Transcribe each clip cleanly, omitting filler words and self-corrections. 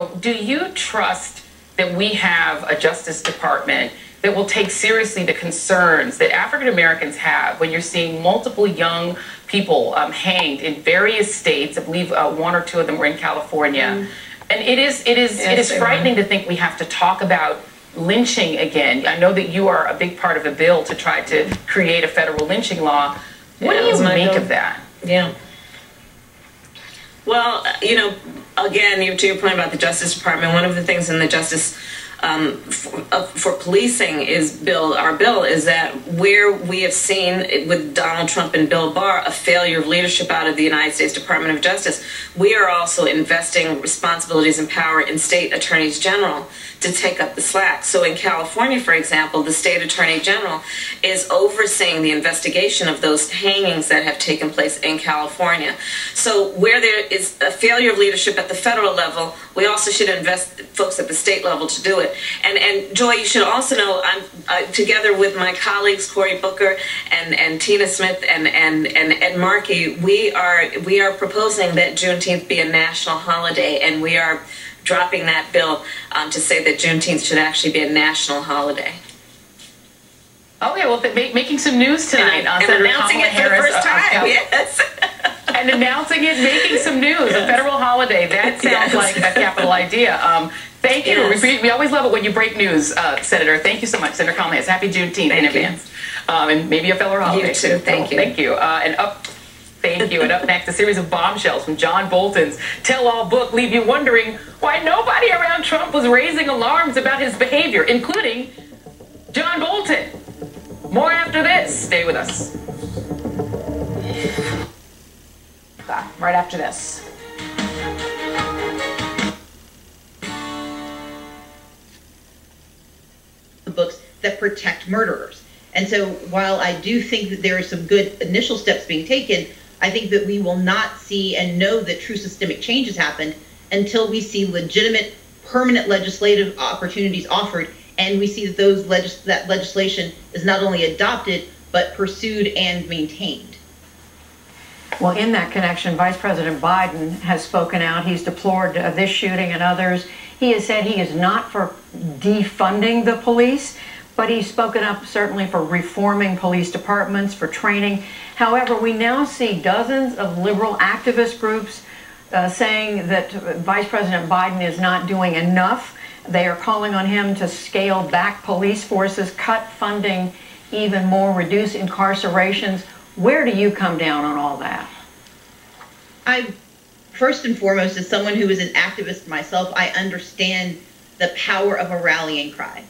Do you trust that we have a Justice Department that will take seriously the concerns that African Americans have when you're seeing multiple young people hanged in various states? I believe one or two of them were in California. And it is frightening to think we have to talk about lynching again. I know that you are a big part of a bill to try to create a federal lynching law. What do you make of that? Yeah. Well, you know, again, to your point about the Justice Department, one of the things in the Justice for policing is our bill is that where we have seen with Donald Trump and Bill Barr a failure of leadership out of the United States Department of Justice, we are also investing responsibilities and power in state attorneys general to take up the slack. So in California, for example, the state attorney general is overseeing the investigation of those hangings that have taken place in California. So where there is a failure of leadership at the federal level, we also should invest folks at the state level to do it. And Joy, you should also know, I'm together with my colleagues Cory Booker and Tina Smith and Ed Markey, we are proposing that Juneteenth be a national holiday, and we are dropping that bill to say that Juneteenth should actually be a national holiday. Okay, well, making some news tonight on Senator announcing Kamala it for the Harris, first time, yes. And announcing it, making some news, a federal holiday. That sounds like a capital idea. Thank you. We always love it when you break news, Senator. Thank you so much, Senator Kamala Harris. Happy Juneteenth in advance. And maybe a fellow holiday. You too. Thank you. Thank you. Thank you. And up next, a series of bombshells from John Bolton's tell-all book leave you wondering why nobody around Trump was raising alarms about his behavior, including John Bolton. More after this. Stay with us. Right after this. Books that protect murderers. And so while I do think that there are some good initial steps being taken, I think that we will not see and know that true systemic change has happened until we see legitimate, permanent legislative opportunities offered, and we see that that legislation is not only adopted, but pursued and maintained. Well, in that connection, Vice President Biden has spoken out. He's deplored this shooting and others. He has said he is not for defunding the police, but he's spoken up certainly for reforming police departments, for training. However, we now see dozens of liberal activist groups saying that Vice President Biden is not doing enough. They are calling on him to scale back police forces, cut funding even more, reduce incarcerations. Where do you come down on all that? First and foremost, as someone who is an activist myself, I understand the power of a rallying cry.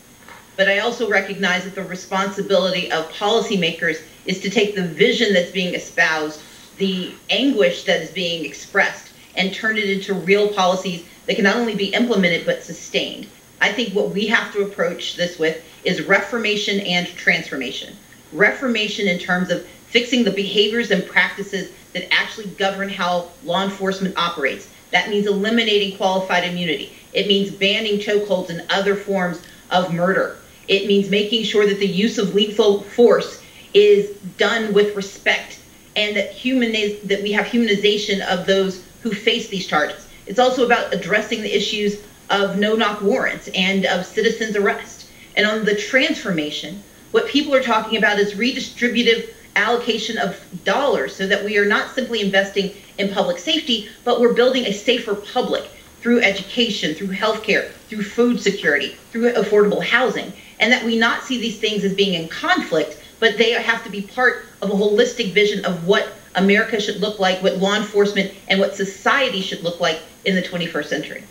But I also recognize that the responsibility of policymakers is to take the vision that's being espoused, the anguish that is being expressed, and turn it into real policies that can not only be implemented but sustained. I think what we have to approach this with is reformation and transformation. Reformation in terms of fixing the behaviors and practices that actually govern how law enforcement operates. That means eliminating qualified immunity. It means banning chokeholds and other forms of murder. It means making sure that the use of lethal force is done with respect, and that we have humanization of those who face these charges. It's also about addressing the issues of no-knock warrants and of citizens' arrest. And on the transformation, what people are talking about is redistributive allocation of dollars, so that we are not simply investing in public safety, but we're building a safer public through education, through healthcare, through food security, through affordable housing, and that we not see these things as being in conflict, but they have to be part of a holistic vision of what America should look like, what law enforcement and what society should look like in the 21st century.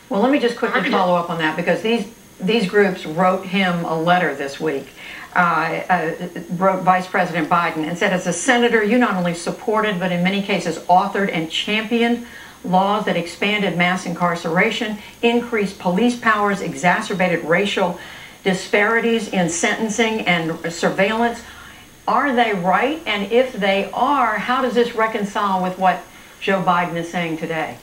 Well, let me just quickly follow up on that, because these groups wrote him a letter this week, wrote Vice President Biden, and said, as a senator, you not only supported, but in many cases authored and championed laws that expanded mass incarceration, increased police powers, exacerbated racial disparities in sentencing and surveillance. Are they right? And if they are, how does this reconcile with what Joe Biden is saying today?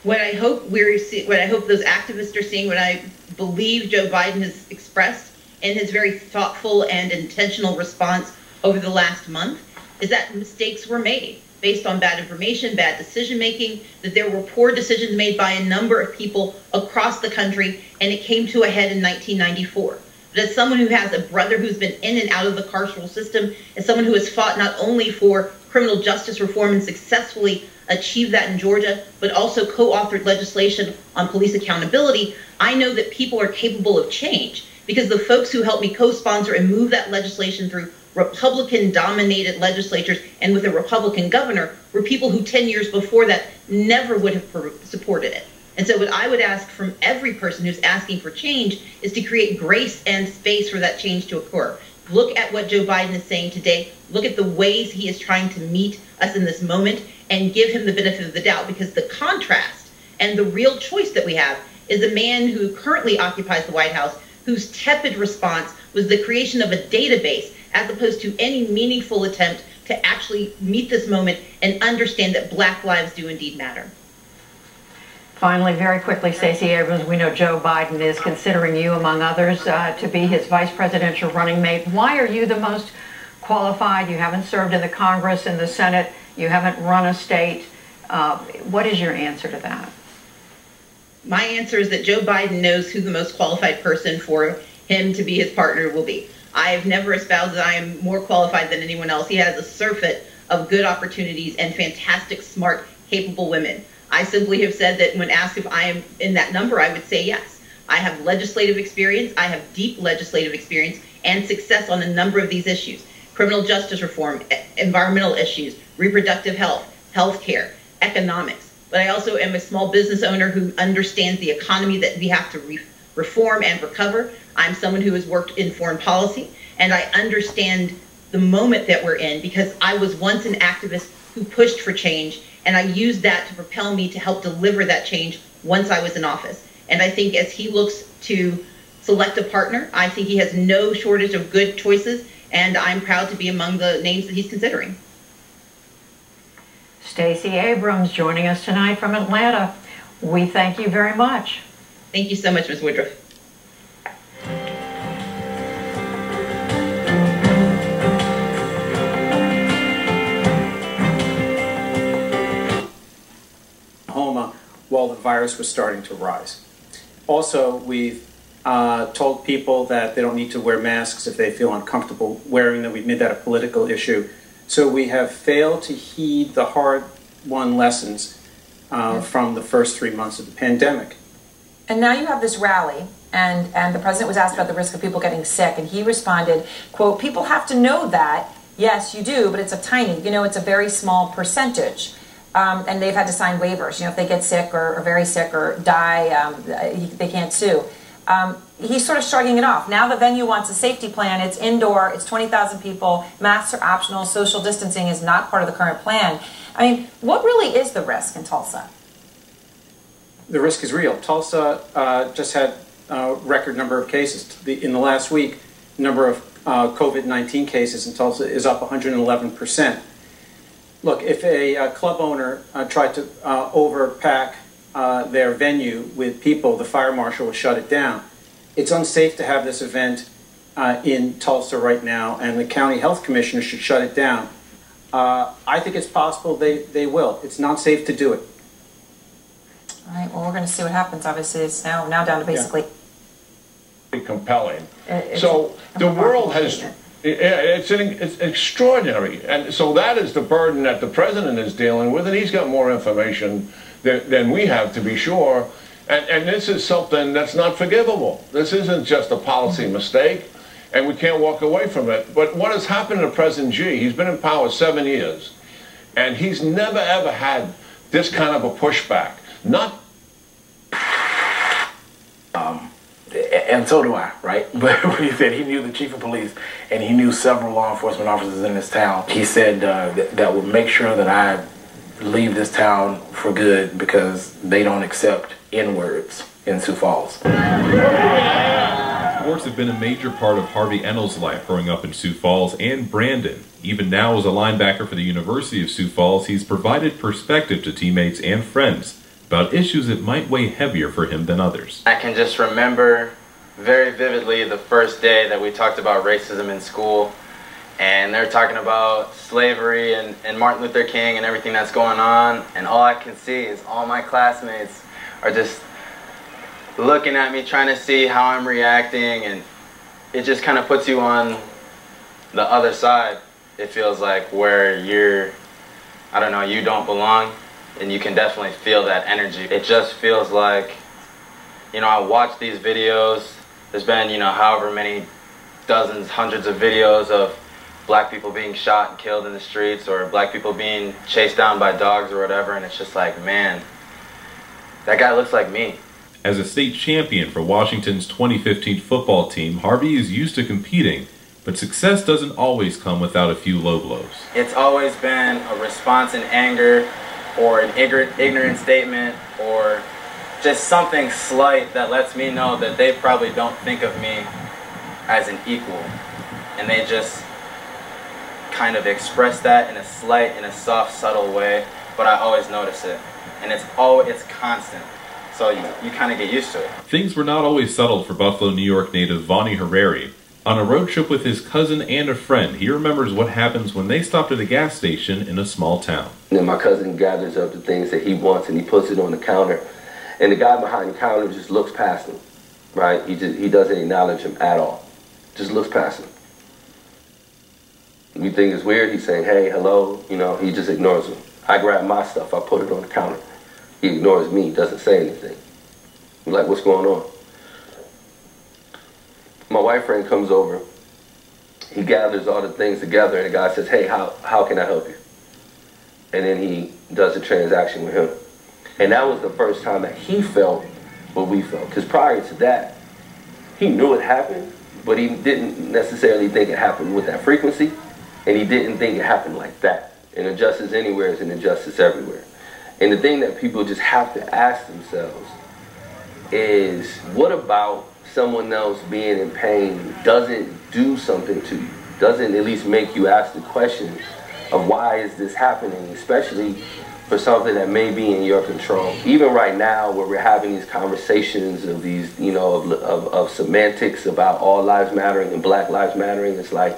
What I hope those activists are seeing, what I believe Joe Biden has expressed in his very thoughtful and intentional response over the last month, is that mistakes were made. based on bad information, bad decision-making, that there were poor decisions made by a number of people across the country, and it came to a head in 1994. But as someone who has a brother who's been in and out of the carceral system, as someone who has fought not only for criminal justice reform and successfully achieved that in Georgia, but also co-authored legislation on police accountability, I know that people are capable of change, because the folks who helped me co-sponsor and move that legislation through Republican-dominated legislatures and with a Republican governor were people who 10 years before that never would have supported it. And so what I would ask from every person who's asking for change is to create grace and space for that change to occur. Look at what Joe Biden is saying today. Look at the ways he is trying to meet us in this moment and give him the benefit of the doubt, because the contrast and the real choice that we have is a man who currently occupies the White House, whose tepid response was the creation of a database as opposed to any meaningful attempt to actually meet this moment and understand that Black lives do indeed matter. Finally, very quickly, Stacey Abrams, we know Joe Biden is considering you, among others, to be his vice presidential running mate. Why are you the most qualified? You haven't served in the Congress, in the Senate. You haven't run a state. What is your answer to that? My answer is that Joe Biden knows who the most qualified person for him to be his partner will be. I have never espoused that I am more qualified than anyone else. He has a surfeit of good opportunities and fantastic, smart, capable women. I simply have said that when asked if I am in that number, I would say yes. I have legislative experience, I have deep legislative experience and success on a number of these issues. Criminal justice reform, environmental issues, reproductive health, healthcare, economics. But I also am a small business owner who understands the economy that we have to reform and recover. I'm someone who has worked in foreign policy, and I understand the moment that we're in because I was once an activist who pushed for change, and I used that to propel me to help deliver that change once I was in office. And I think as he looks to select a partner, I think he has no shortage of good choices, and I'm proud to be among the names that he's considering. Stacey Abrams joining us tonight from Atlanta. We thank you very much. Thank you so much, Ms. Woodruff. While the virus was starting to rise. Also, we've told people that they don't need to wear masks if they feel uncomfortable wearing them. We've made that a political issue. So we have failed to heed the hard-won lessons from the first 3 months of the pandemic. And now you have this rally, and the president was asked about the risk of people getting sick, and he responded, quote, "People have to know that, yes, you do, but it's a tiny, it's a very small percentage." And they've had to sign waivers. If they get sick or very sick or die, they can't sue. He's sort of shrugging it off. Now the venue wants a safety plan. It's indoor. It's 20,000 people. Masks are optional. Social distancing is not part of the current plan. I mean, what really is the risk in Tulsa? The risk is real. Tulsa just had a record number of cases. In the last week, the number of COVID-19 cases in Tulsa is up 111%. Look, if a club owner tried to overpack their venue with people, the fire marshal will shut it down. It's unsafe to have this event in Tulsa right now, and the county health commissioner should shut it down. I think it's possible they will. It's not safe to do it. All right, well, we're going to see what happens. Obviously, it's now down to basically... compelling. So the world has... It's extraordinary, and so that is the burden that the president is dealing with, and he's got more information than we have, to be sure, and this is something that's not forgivable. This isn't just a policy mistake, and we can't walk away from it. But what has happened to President Xi, he's been in power 7 years, and he's never ever had this kind of a pushback. And so do I, right? But he said he knew the chief of police and he knew several law enforcement officers in this town. He said that would make sure that I leave this town for good because they don't accept N-words in Sioux Falls. Sports have been a major part of Harvey Ennell's life growing up in Sioux Falls and Brandon. Even now as a linebacker for the University of Sioux Falls, he's provided perspective to teammates and friends about issues that might weigh heavier for him than others. I can just remember very vividly the first day that we talked about racism in school, and they're talking about slavery and Martin Luther King and everything that's going on, and all I can see is all my classmates are just looking at me, trying to see how I'm reacting, and it just kind of puts you on the other side, it feels like, where you're, I don't know, you don't belong, and you can definitely feel that energy. It just feels like, you know, I watch these videos, there's been, you know, however many dozens, hundreds of videos of black people being shot and killed in the streets, or black people being chased down by dogs or whatever, and it's just like, man, that guy looks like me. As a state champion for Washington's 2015 football team, Harvey is used to competing, but success doesn't always come without a few low blows. It's always been a response in anger, or an ignorant statement, or just something slight that lets me know that they probably don't think of me as an equal, and they just kind of express that in a slight, in a soft, subtle way, but I always notice it, and it's constant, so you kind of get used to it. Things were not always settled for Buffalo, New York native Vonnie Harari. On a road trip with his cousin and a friend, he remembers what happens when they stopped at a gas station in a small town. And my cousin gathers up the things that he wants and he puts it on the counter, and the guy behind the counter just looks past him, right? He doesn't acknowledge him at all, just looks past him. We think it's weird, he's saying, hey, hello, you know, he just ignores him. I grab my stuff, I put it on the counter. He ignores me, doesn't say anything. I'm like, what's going on? My white friend comes over, he gathers all the things together, and the guy says, hey, how can I help you? And then he does a transaction with him. And that was the first time that he felt what we felt. Because prior to that, he knew it happened, but he didn't necessarily think it happened with that frequency, and he didn't think it happened like that. And injustice anywhere is an injustice everywhere. And the thing that people just have to ask themselves is, what about someone else being in pain doesn't do something to you, doesn't at least make you ask the question of why is this happening, especially for something that may be in your control. Even right now, where we're having these conversations of these, you know, of semantics about all lives mattering and black lives mattering, it's like,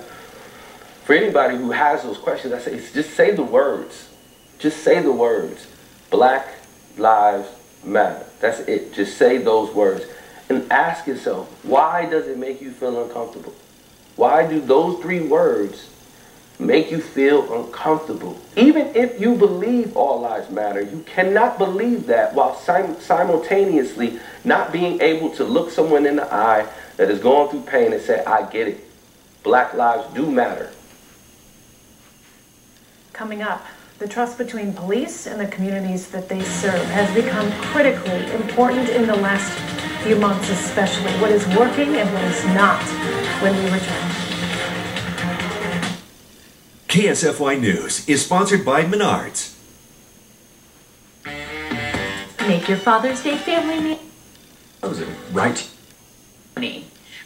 for anybody who has those questions, I say, just say the words. Just say the words. Black lives matter. That's it. Just say those words. And ask yourself, why does it make you feel uncomfortable? Why do those 3 words make you feel uncomfortable? Even if you believe all lives matter, you cannot believe that while simultaneously not being able to look someone in the eye that is going through pain and say, I get it. Black lives do matter. Coming up, the trust between police and the communities that they serve has become critically important in the last few months, especially. What is working and what is not, when we return. KSFY News is sponsored by Menards. Make your Father's Day family meal. Right.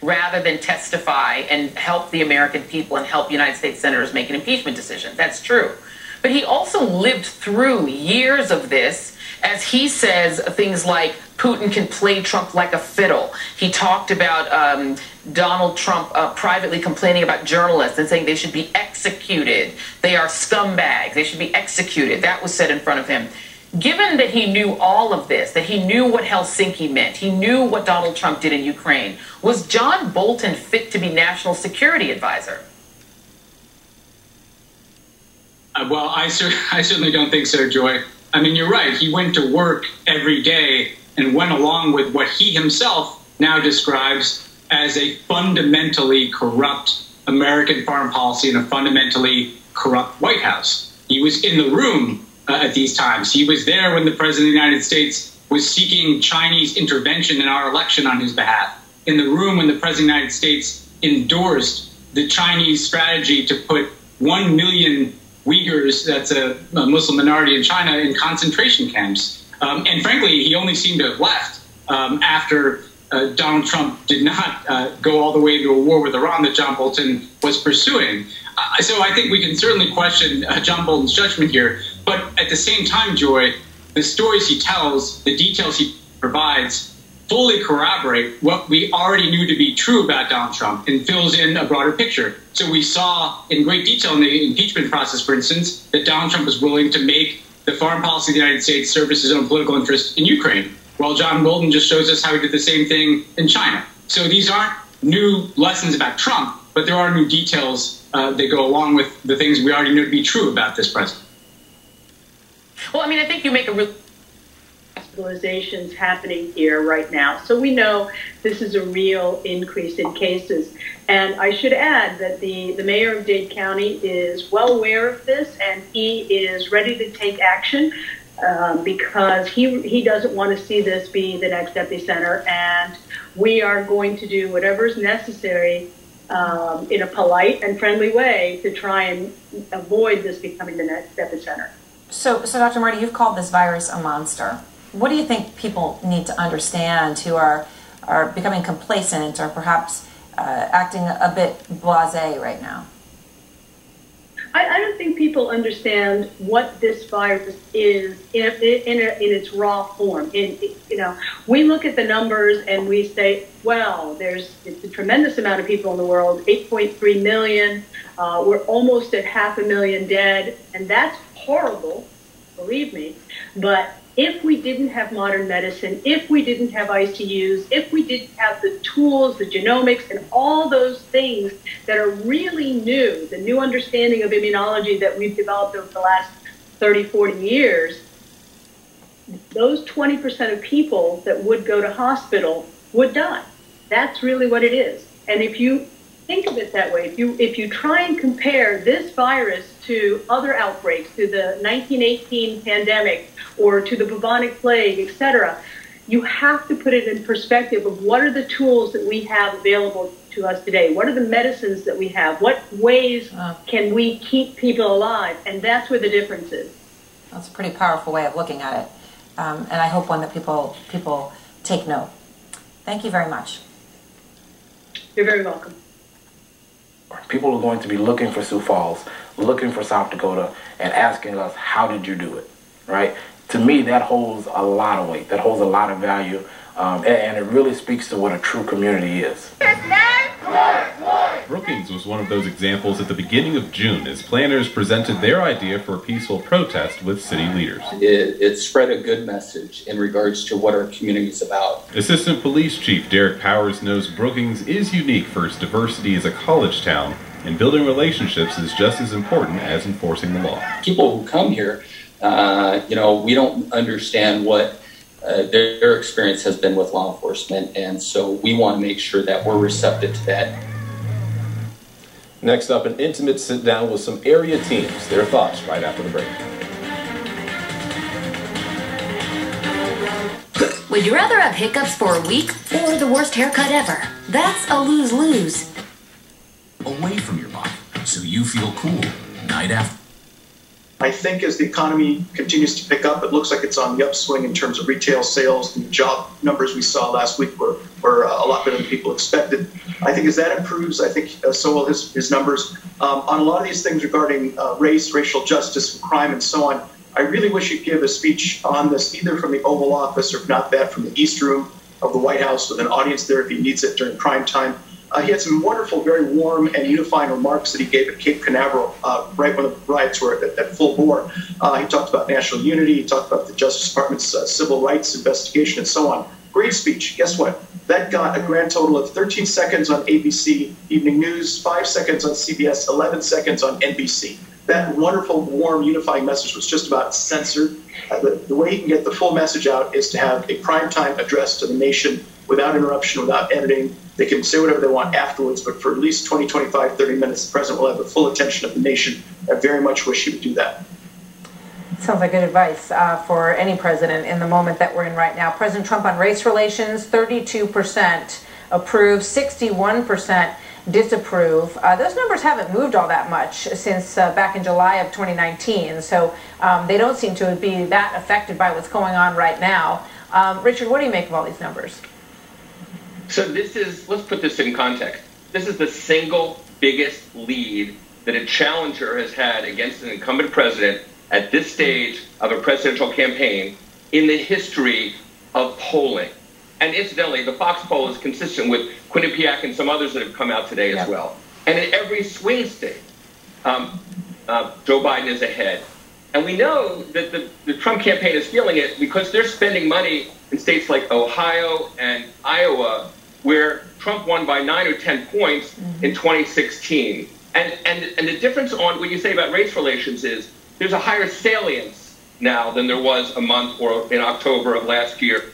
Rather than testify and help the American people and help United States senators make an impeachment decision. That's true. But he also lived through years of this, as he says things like Putin can play Trump like a fiddle. He talked about Donald Trump privately complaining about journalists and saying they should be executed. They are scumbags. They should be executed. That was said in front of him. Given that he knew all of this, that he knew what Helsinki meant, he knew what Donald Trump did in Ukraine, was John Bolton fit to be National Security Advisor? Well, I certainly don't think so, Joy. I mean, you're right. He went to work every day and went along with what he himself now describes as a fundamentally corrupt American foreign policy and a fundamentally corrupt White House. He was in the room at these times. He was there when the President of the United States was seeking Chinese intervention in our election on his behalf. In the room when the President of the United States endorsed the Chinese strategy to put 1 million Uyghurs, that's a Muslim minority in China, in concentration camps. And frankly, he only seemed to have left after Donald Trump did not go all the way to a war with Iran that John Bolton was pursuing. So I think we can certainly question John Bolton's judgment here. But at the same time, Joy, the stories he tells, the details he provides, fully corroborate what we already knew to be true about Donald Trump and fills in a broader picture. So we saw in great detail in the impeachment process, for instance, that Donald Trump was willing to make the foreign policy of the United States serve his own political interest in Ukraine, while John Bolton just shows us how he did the same thing in China. So these aren't new lessons about Trump, but there are new details that go along with the things we already know to be true about this president. Well, I mean, I think you make a real hospitalizations happening here right now. So we know this is a real increase in cases. And I should add that the mayor of Dade County is well aware of this, and he is ready to take action because he doesn't want to see this be the next epicenter. And we are going to do whatever is necessary in a polite and friendly way to try and avoid this becoming the next epicenter. So Dr. Marty, you've called this virus a monster. What do you think people need to understand who are becoming complacent or perhaps acting a bit blasé right now? I don't think people understand what this virus is in its raw form. We look at the numbers and we say, well, it's a tremendous amount of people in the world, 8.3 million. We're almost at 500,000 dead, and that's horrible, believe me. But if we didn't have modern medicine, if we didn't have ICUs, if we didn't have the tools, the genomics, and all those things that are really new, the new understanding of immunology that we've developed over the last 30, 40 years, those 20% of people that would go to hospital would die. That's really what it is. And if you think of it that way, if you try and compare this virus to other outbreaks, to the 1918 pandemic or to the bubonic plague, etc., you have to put it in perspective of what are the tools that we have available to us today? What are the medicines that we have? What ways can we keep people alive? And that's where the difference is. That's a pretty powerful way of looking at it. And I hope one that people take note. Thank you very much. You're very welcome. People are going to be looking for Sioux Falls, looking for South Dakota, and asking us, how did you do it, right? To me, that holds a lot of weight. That holds a lot of value, and it really speaks to what a true community is. Brookings was one of those examples at the beginning of June as planners presented their idea for a peaceful protest with city leaders. It spread a good message in regards to what our community is about. Assistant Police Chief Derek Powers knows Brookings is unique for its diversity as a college town, and building relationships is just as important as enforcing the law. People who come here, we don't understand what their experience has been with law enforcement, and so we want to make sure that we're receptive to that. Next up, an intimate sit-down with some area teams. Their thoughts right after the break. Would you rather have hiccups for a week or the worst haircut ever? That's a lose-lose. Away from your body, so you feel cool night after. I think as the economy continues to pick up, it looks like it's on the upswing in terms of retail sales. The job numbers we saw last week were a lot better than people expected. I think as that improves, I think so will his numbers. On a lot of these things regarding race, racial justice, crime, and so on, I really wish he'd give a speech on this, either from the Oval Office or if not that, from the East Room of the White House with an audience there if he needs it during prime time. He had some wonderful, very warm and unifying remarks that he gave at Cape Canaveral right when the riots were at full bore. He talked about national unity. He talked about the Justice Department's civil rights investigation and so on. Great speech. Guess what? That got a grand total of 13 seconds on ABC Evening News, 5 seconds on CBS, 11 seconds on NBC. That wonderful, warm, unifying message was just about censored. The way he can get the full message out is to have a primetime address to the nation without interruption, without editing. They can say whatever they want afterwards, but for at least 20, 25, 30 minutes, the president will have the full attention of the nation. I very much wish he would do that. Sounds like good advice for any president in the moment that we're in right now. President Trump on race relations, 32% approve, 61% disapprove. Those numbers haven't moved all that much since back in July of 2019, so they don't seem to be that affected by what's going on right now. Richard, what do you make of all these numbers? So let's put this in context. This is the single biggest lead that a challenger has had against an incumbent president at this stage of a presidential campaign in the history of polling. And incidentally, the Fox poll is consistent with Quinnipiac and some others that have come out today as well. And in every swing state, Joe Biden is ahead. And we know that the Trump campaign is feeling it because they're spending money in states like Ohio and Iowa, where Trump won by 9 or 10 points in 2016. And the difference on what you say about race relations is there's a higher salience now than there was a month or in October of last year.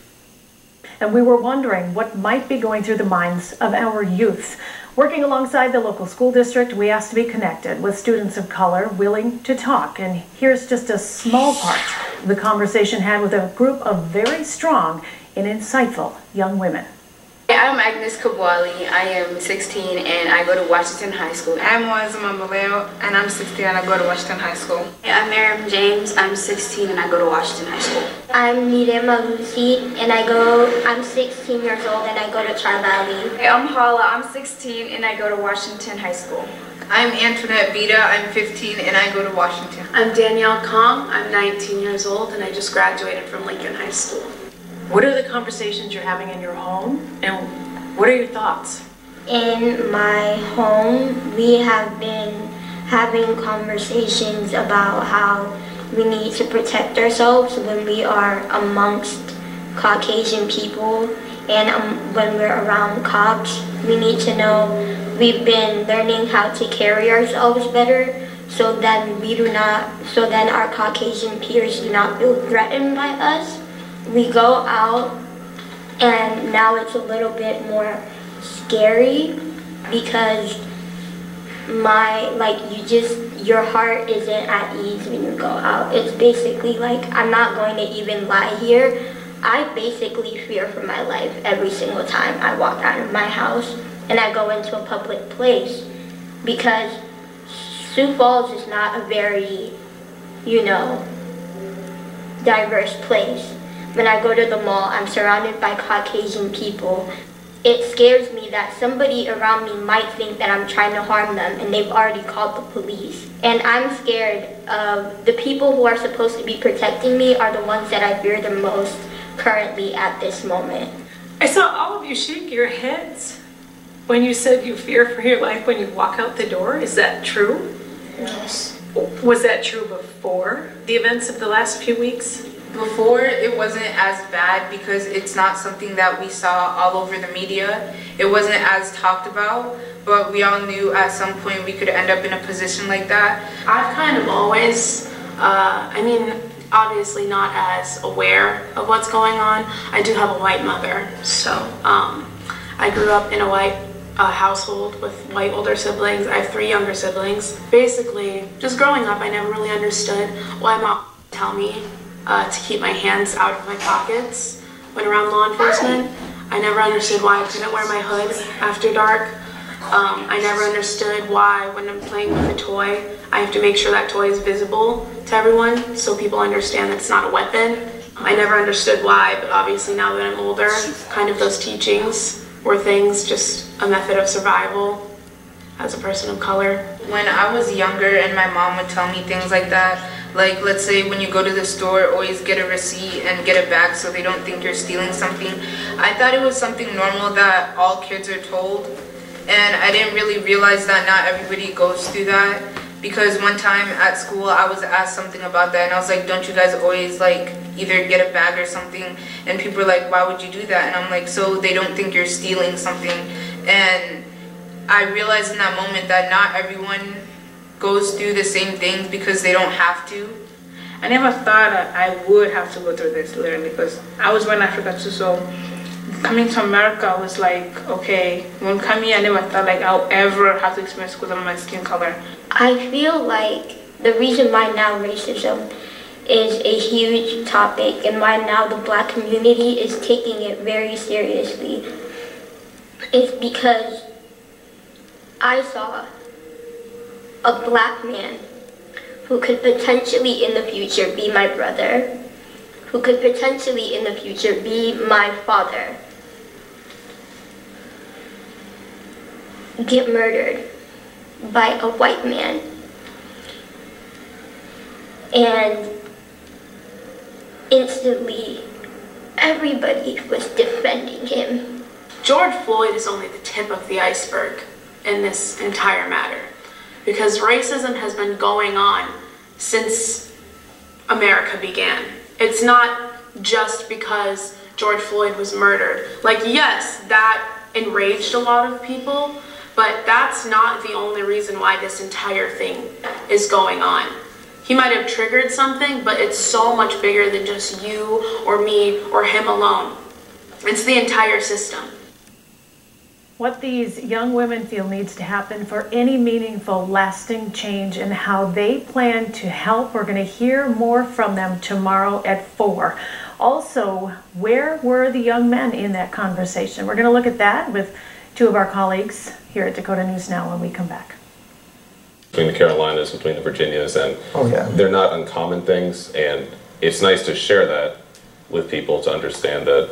And we were wondering what might be going through the minds of our youth. Working alongside the local school district, we asked to be connected with students of color willing to talk. And here's just a small part of the conversation had with a group of very strong and insightful young women. I'm Agnes Kabwali. I am 16 and I go to Washington High School. I'm Wazima Maleo and I'm 16 and I go to Washington High School. I'm Miriam James. I'm 16 and I go to Washington High School. I'm Nidema Lucy and I'm 16 years old and I go to Tri-Valley. Hey, I'm Hala. I'm 16 and I go to Washington High School. I'm Antoinette Vita. I'm 15 and I go to Washington. I'm Danielle Kong. I'm 19 years old and I just graduated from Lincoln High School. What are the conversations you're having in your home, and what are your thoughts? In my home, we have been having conversations about how we need to protect ourselves when we are amongst Caucasian people and when we're around cops. We need to know we've been learning how to carry ourselves better so then our Caucasian peers do not feel threatened by us. We go out and now it's a little bit more scary because your heart isn't at ease when you go out. It's basically like, I'm not going to even lie here. I basically fear for my life every single time I walk out of my house and I go into a public place because Sioux Falls is not a very, diverse place. When I go to the mall, I'm surrounded by Caucasian people. It scares me that somebody around me might think that I'm trying to harm them and they've already called the police. And I'm scared of the people who are supposed to be protecting me are the ones that I fear the most currently at this moment. I saw all of you shake your heads when you said you fear for your life when you walk out the door. Is that true? Yes. Was that true before the events of the last few weeks? Before, it wasn't as bad because it's not something that we saw all over the media. It wasn't as talked about, but we all knew at some point we could end up in a position like that. I've kind of always, obviously not as aware of what's going on. I do have a white mother, so I grew up in a white household with white older siblings. I have 3 younger siblings. Basically, just growing up, I never really understood why mom would tell me to keep my hands out of my pockets when around law enforcement. I never understood why I couldn't wear my hood after dark. I never understood why when I'm playing with a toy, I have to make sure that toy is visible to everyone so people understand that it's not a weapon. I never understood why, but obviously now that I'm older, kind of those teachings were things, just a method of survival as a person of color. When I was younger and my mom would tell me things like that, like let's say when you go to the store, always get a receipt and get it back so they don't think you're stealing something. I thought it was something normal that all kids are told, and I didn't really realize that not everybody goes through that. Because one time at school I was asked something about that and I was like, don't you guys always like either get a bag or something? And people were like, why would you do that? And I'm like, so they don't think you're stealing something. And I realized in that moment that not everyone goes through the same things because they don't have to. I never thought I would have to go through this literally because I was born in Africa too, so coming to America was like, okay, when coming here I never thought like I'll ever have to experience because of my skin color. I feel like the reason why now racism is a huge topic and why now the black community is taking it very seriously is because I saw a black man who could potentially in the future be my brother, who could potentially in the future be my father, get murdered by a white man. And instantly everybody was defending him. George Floyd is only the tip of the iceberg in this entire matter, because racism has been going on since America began. It's not just because George Floyd was murdered. Like, yes, that enraged a lot of people, but that's not the only reason why this entire thing is going on. He might have triggered something, but it's so much bigger than just you or me or him alone. It's the entire system. What these young women feel needs to happen for any meaningful, lasting change in how they plan to help. We're going to hear more from them tomorrow at 4. Also, where were the young men in that conversation? We're going to look at that with 2 of our colleagues here at Dakota News Now when we come back. Between the Carolinas, between the Virginias, and they're not uncommon things, and it's nice to share that with people to understand that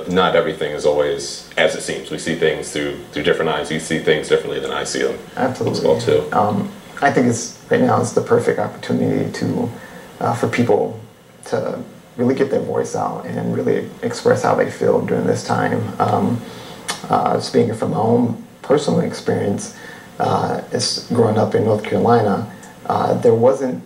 not everything is always as it seems. We see things through different eyes. You see things differently than I see them. Absolutely. As well too. I think right now it's the perfect opportunity to for people to really get their voice out and really express how they feel during this time. Speaking from my own personal experience, growing up in North Carolina, there wasn't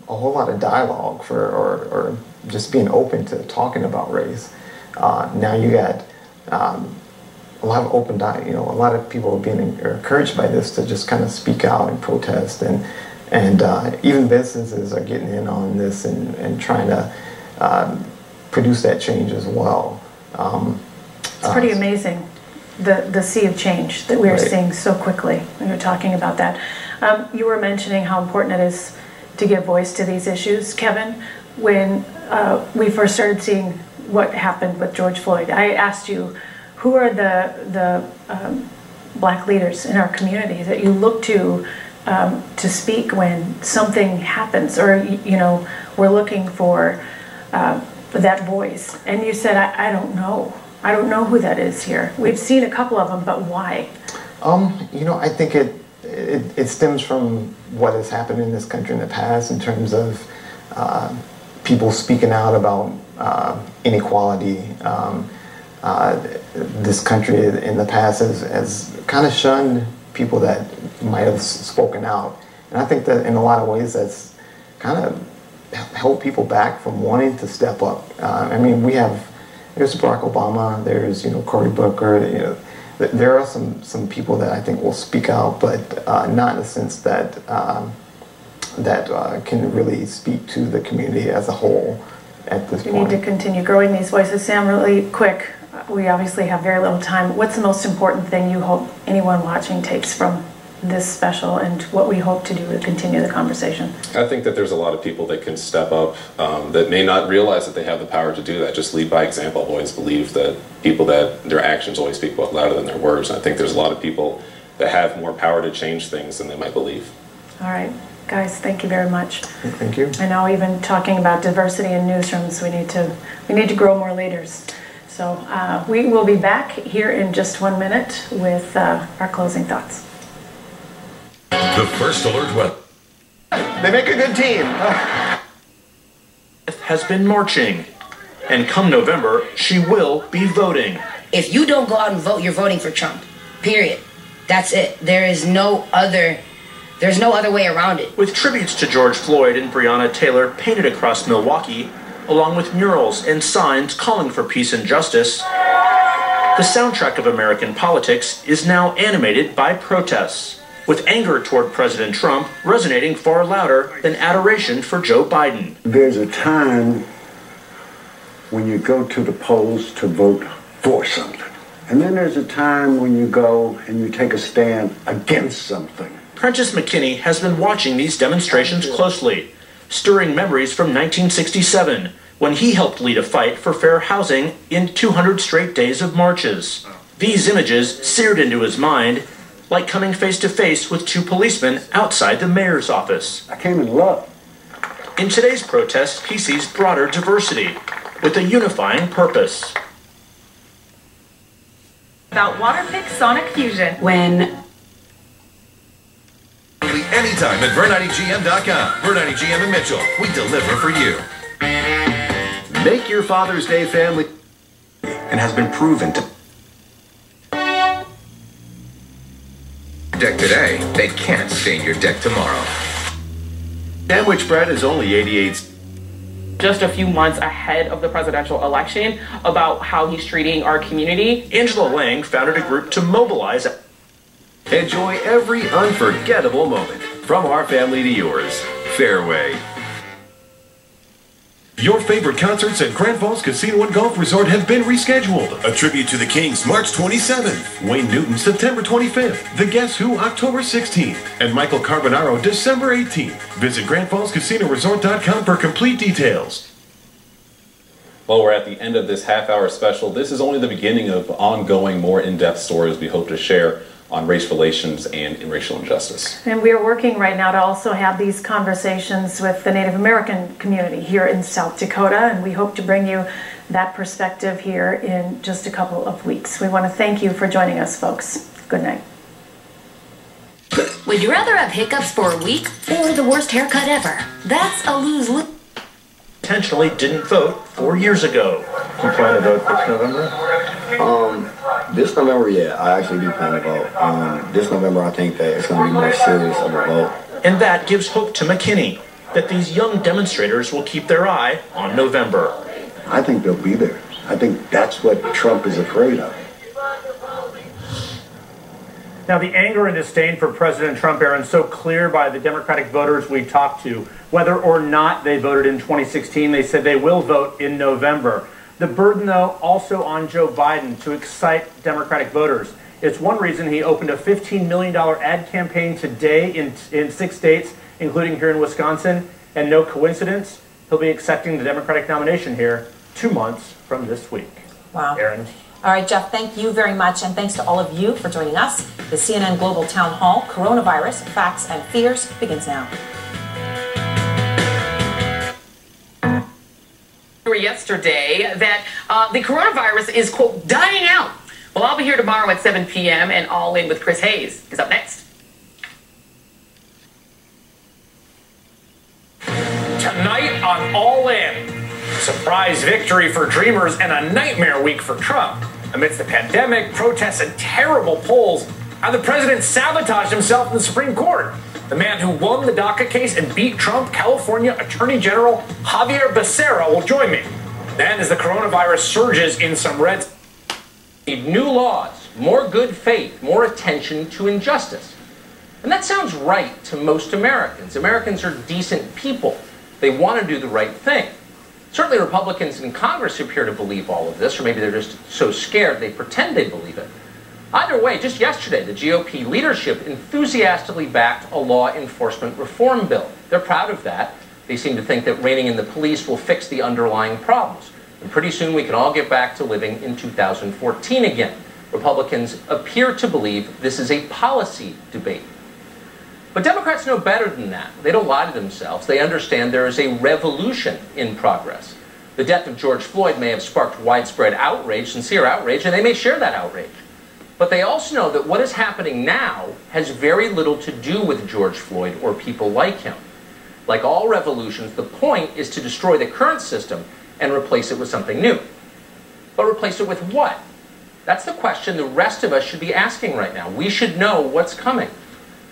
a whole lot of dialogue or just being open to talking about race. Now you got a lot of open dialogue. You know, a lot of people are being encouraged by this to just kind of speak out and protest, and even businesses are getting in on this and trying to produce that change as well. It's pretty amazing, the sea of change that we are seeing so quickly when you're talking about that. You were mentioning how important it is to give voice to these issues, Kevin. When we first started seeing what happened with George Floyd, I asked you, who are the black leaders in our community that you look to speak when something happens, or we're looking for that voice? And you said, I don't know. I don't know who that is here. We've seen a couple of them, but why? I think it stems from what has happened in this country in the past in terms of people speaking out about inequality. This country in the past has kind of shunned people that might have spoken out. And I think that in a lot of ways that's kind of held people back from wanting to step up. There's Barack Obama, there's Cory Booker, there are some people that I think will speak out, but not in the sense that can really speak to the community as a whole at this point. We need to continue growing these voices. Sam, really quick, we obviously have very little time. What's the most important thing you hope anyone watching takes from this special, and what we hope to do to continue the conversation? I think that there's a lot of people that can step up that may not realize that they have the power to do that. Just lead by example. I've always believed that their actions always speak louder than their words. And I think there's a lot of people that have more power to change things than they might believe. All right, guys, thank you very much. Thank you. I know, even talking about diversity in newsrooms, we need to grow more leaders. So we will be back here in just 1 minute with our closing thoughts. The First Alert weather. They make a good team. Has been marching, and come November, she will be voting. If you don't go out and vote, you're voting for Trump. Period. That's it. There's no other way around it. With tributes to George Floyd and Breonna Taylor painted across Milwaukee, along with murals and signs calling for peace and justice, the soundtrack of American politics is now animated by protests, with anger toward President Trump resonating far louder than adoration for Joe Biden. There's a time when you go to the polls to vote for something. And then there's a time when you go and you take a stand against something. Prentice McKinney has been watching these demonstrations closely, stirring memories from 1967, when he helped lead a fight for fair housing in 200 straight days of marches. These images seared into his mind, like coming face to face with 2 policemen outside the mayor's office. I came in love. In today's protest, he sees broader diversity with a unifying purpose. About Waterpik Sonic Fusion. Anytime at Ver90GM.com. Ver90GM in Mitchell. We deliver for you. Make your Father's Day family and has been proven to deck today, they can't stain your deck tomorrow. Sandwich bread is only 88. Just a few months ahead of the presidential election about how he's treating our community. Angela Lang founded a group to mobilize. Enjoy every unforgettable moment. From our family to yours. Fairway. Your favorite concerts at Grand Falls Casino and Golf Resort have been rescheduled. A tribute to the Kings, March 27th. Wayne Newton, September 25th. The Guess Who, October 16th. And Michael Carbonaro, December 18th. Visit GrandFallsCasinoResort.com for complete details. Well, we're at the end of this half-hour special. This is only the beginning of ongoing, more in-depth stories we hope to share on race relations and in racial injustice. And we are working right now to also have these conversations with the Native American community here in South Dakota, and we hope to bring you that perspective here in just a couple of weeks. We want to thank you for joining us, folks. Good night. Would you rather have hiccups for a week or the worst haircut ever? That's a lose-lose. Intentionally didn't vote 4 years ago. You plan to vote this November? This November, yeah, I actually do plan to vote. This November, I think that it's going to be more serious of a vote. And that gives hope to McKinney that these young demonstrators will keep their eye on November. I think they'll be there. I think that's what Trump is afraid of. Now, the anger and disdain for President Trump, Aaron, so clear by the Democratic voters we talked to. Whether or not they voted in 2016, they said they will vote in November. The burden, though, also on Joe Biden to excite Democratic voters. It's one reason he opened a $15 million ad campaign today in 6 states, including here in Wisconsin. And no coincidence, he'll be accepting the Democratic nomination here 2 months from this week. Wow. Aaron. All right, Jeff, thank you very much. And thanks to all of you for joining us. The CNN Global Town Hall, Coronavirus, Facts and Fears begins now. Yesterday that the coronavirus is, quote, dying out. Well, I'll be here tomorrow at 7 p.m. and All In with Chris Hayes is up next. Tonight on All In, surprise victory for Dreamers and a nightmare week for Trump. Amidst the pandemic, protests, and terrible polls, how the president sabotaged himself in the Supreme Court. The man who won the DACA case and beat Trump, California Attorney General Javier Becerra, will join me. Then, as the coronavirus surges in some red states, need new laws, more good faith, more attention to injustice. And that sounds right to most Americans. Americans are decent people. They want to do the right thing. Certainly Republicans in Congress appear to believe all of this, or maybe they're just so scared they pretend they believe it. Either way, just yesterday, the GOP leadership enthusiastically backed a law enforcement reform bill. They're proud of that. They seem to think that reining in the police will fix the underlying problems. And pretty soon we can all get back to living in 2014 again. Republicans appear to believe this is a policy debate. But Democrats know better than that. They don't lie to themselves. They understand there is a revolution in progress. The death of George Floyd may have sparked widespread outrage, sincere outrage, and they may share that outrage. But they also know that what is happening now has very little to do with George Floyd or people like him. Like all revolutions, the point is to destroy the current system and replace it with something new. But replace it with what? That's the question the rest of us should be asking right now. We should know what's coming.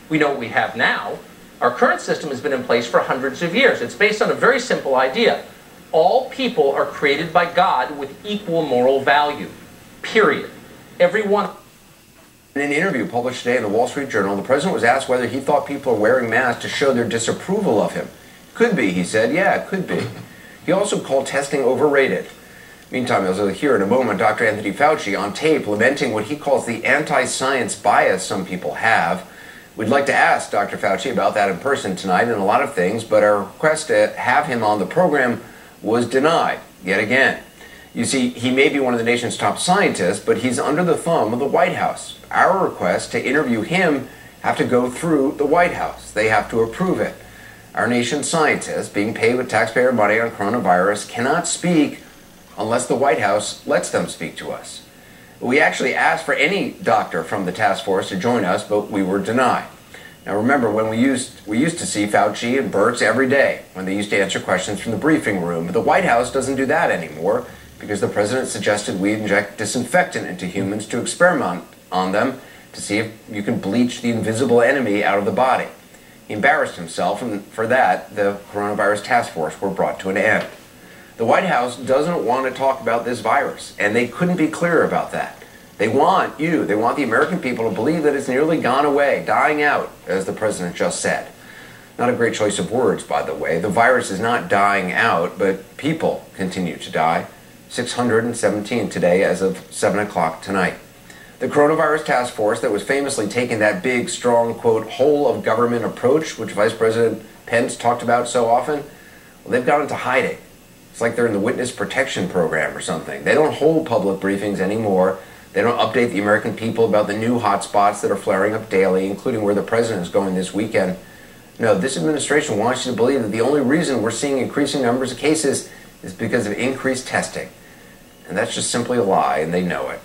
We know what we have now. Our current system has been in place for hundreds of years. It's based on a very simple idea. All people are created by God with equal moral value. Period. Everyone. In an interview published today in the Wall Street Journal, the president was asked whether he thought people are wearing masks to show their disapproval of him. Could be, he said. Yeah, it could be. He also called testing overrated. Meantime, as we'll hear in a moment, Dr. Anthony Fauci on tape lamenting what he calls the anti-science bias some people have. We'd like to ask Dr. Fauci about that in person tonight and a lot of things, but our request to have him on the program was denied yet again. You see, he may be one of the nation's top scientists, but he's under the thumb of the White House. Our requests to interview him have to go through the White House. They have to approve it. Our nation's scientists, being paid with taxpayer money on coronavirus, cannot speak unless the White House lets them speak to us. We actually asked for any doctor from the task force to join us, but we were denied. Now remember, when we used to see Fauci and Birx every day when they used to answer questions from the briefing room. But the White House doesn't do that anymore because the president suggested we inject disinfectant into humans to experiment on them to see if you can bleach the invisible enemy out of the body. He embarrassed himself, and for that, the coronavirus task force were brought to an end. The White House doesn't want to talk about this virus, and they couldn't be clearer about that. They want the American people to believe that it's nearly gone away, dying out, as the president just said. Not a great choice of words, by the way. The virus is not dying out, but people continue to die. 617 today as of 7 o'clock tonight. The coronavirus task force that was famously taking that big, strong, quote, whole-of-government approach, which Vice President Pence talked about so often, well, they've gone into hiding. It's like they're in the witness protection program or something. They don't hold public briefings anymore. They don't update the American people about the new hotspots that are flaring up daily, including where the president is going this weekend. No, this administration wants you to believe that the only reason we're seeing increasing numbers of cases is because of increased testing. And that's just simply a lie, and they know it.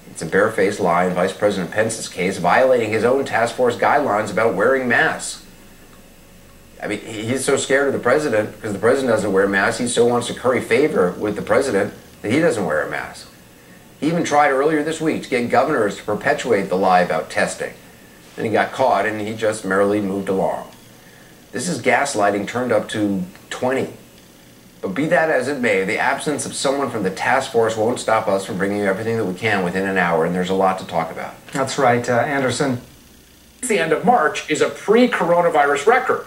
It's a barefaced lie in Vice President Pence's case, violating his own task force guidelines about wearing masks. I mean, he's so scared of the president because the president doesn't wear masks. He so wants to curry favor with the president that he doesn't wear a mask. He even tried earlier this week to get governors to perpetuate the lie about testing. Then he got caught and he just merrily moved along. This is gaslighting turned up to 20. But be that as it may, the absence of someone from the task force won't stop us from bringing you everything that we can within an hour, and there's a lot to talk about. That's right, Anderson. The end of March is a pre-coronavirus record.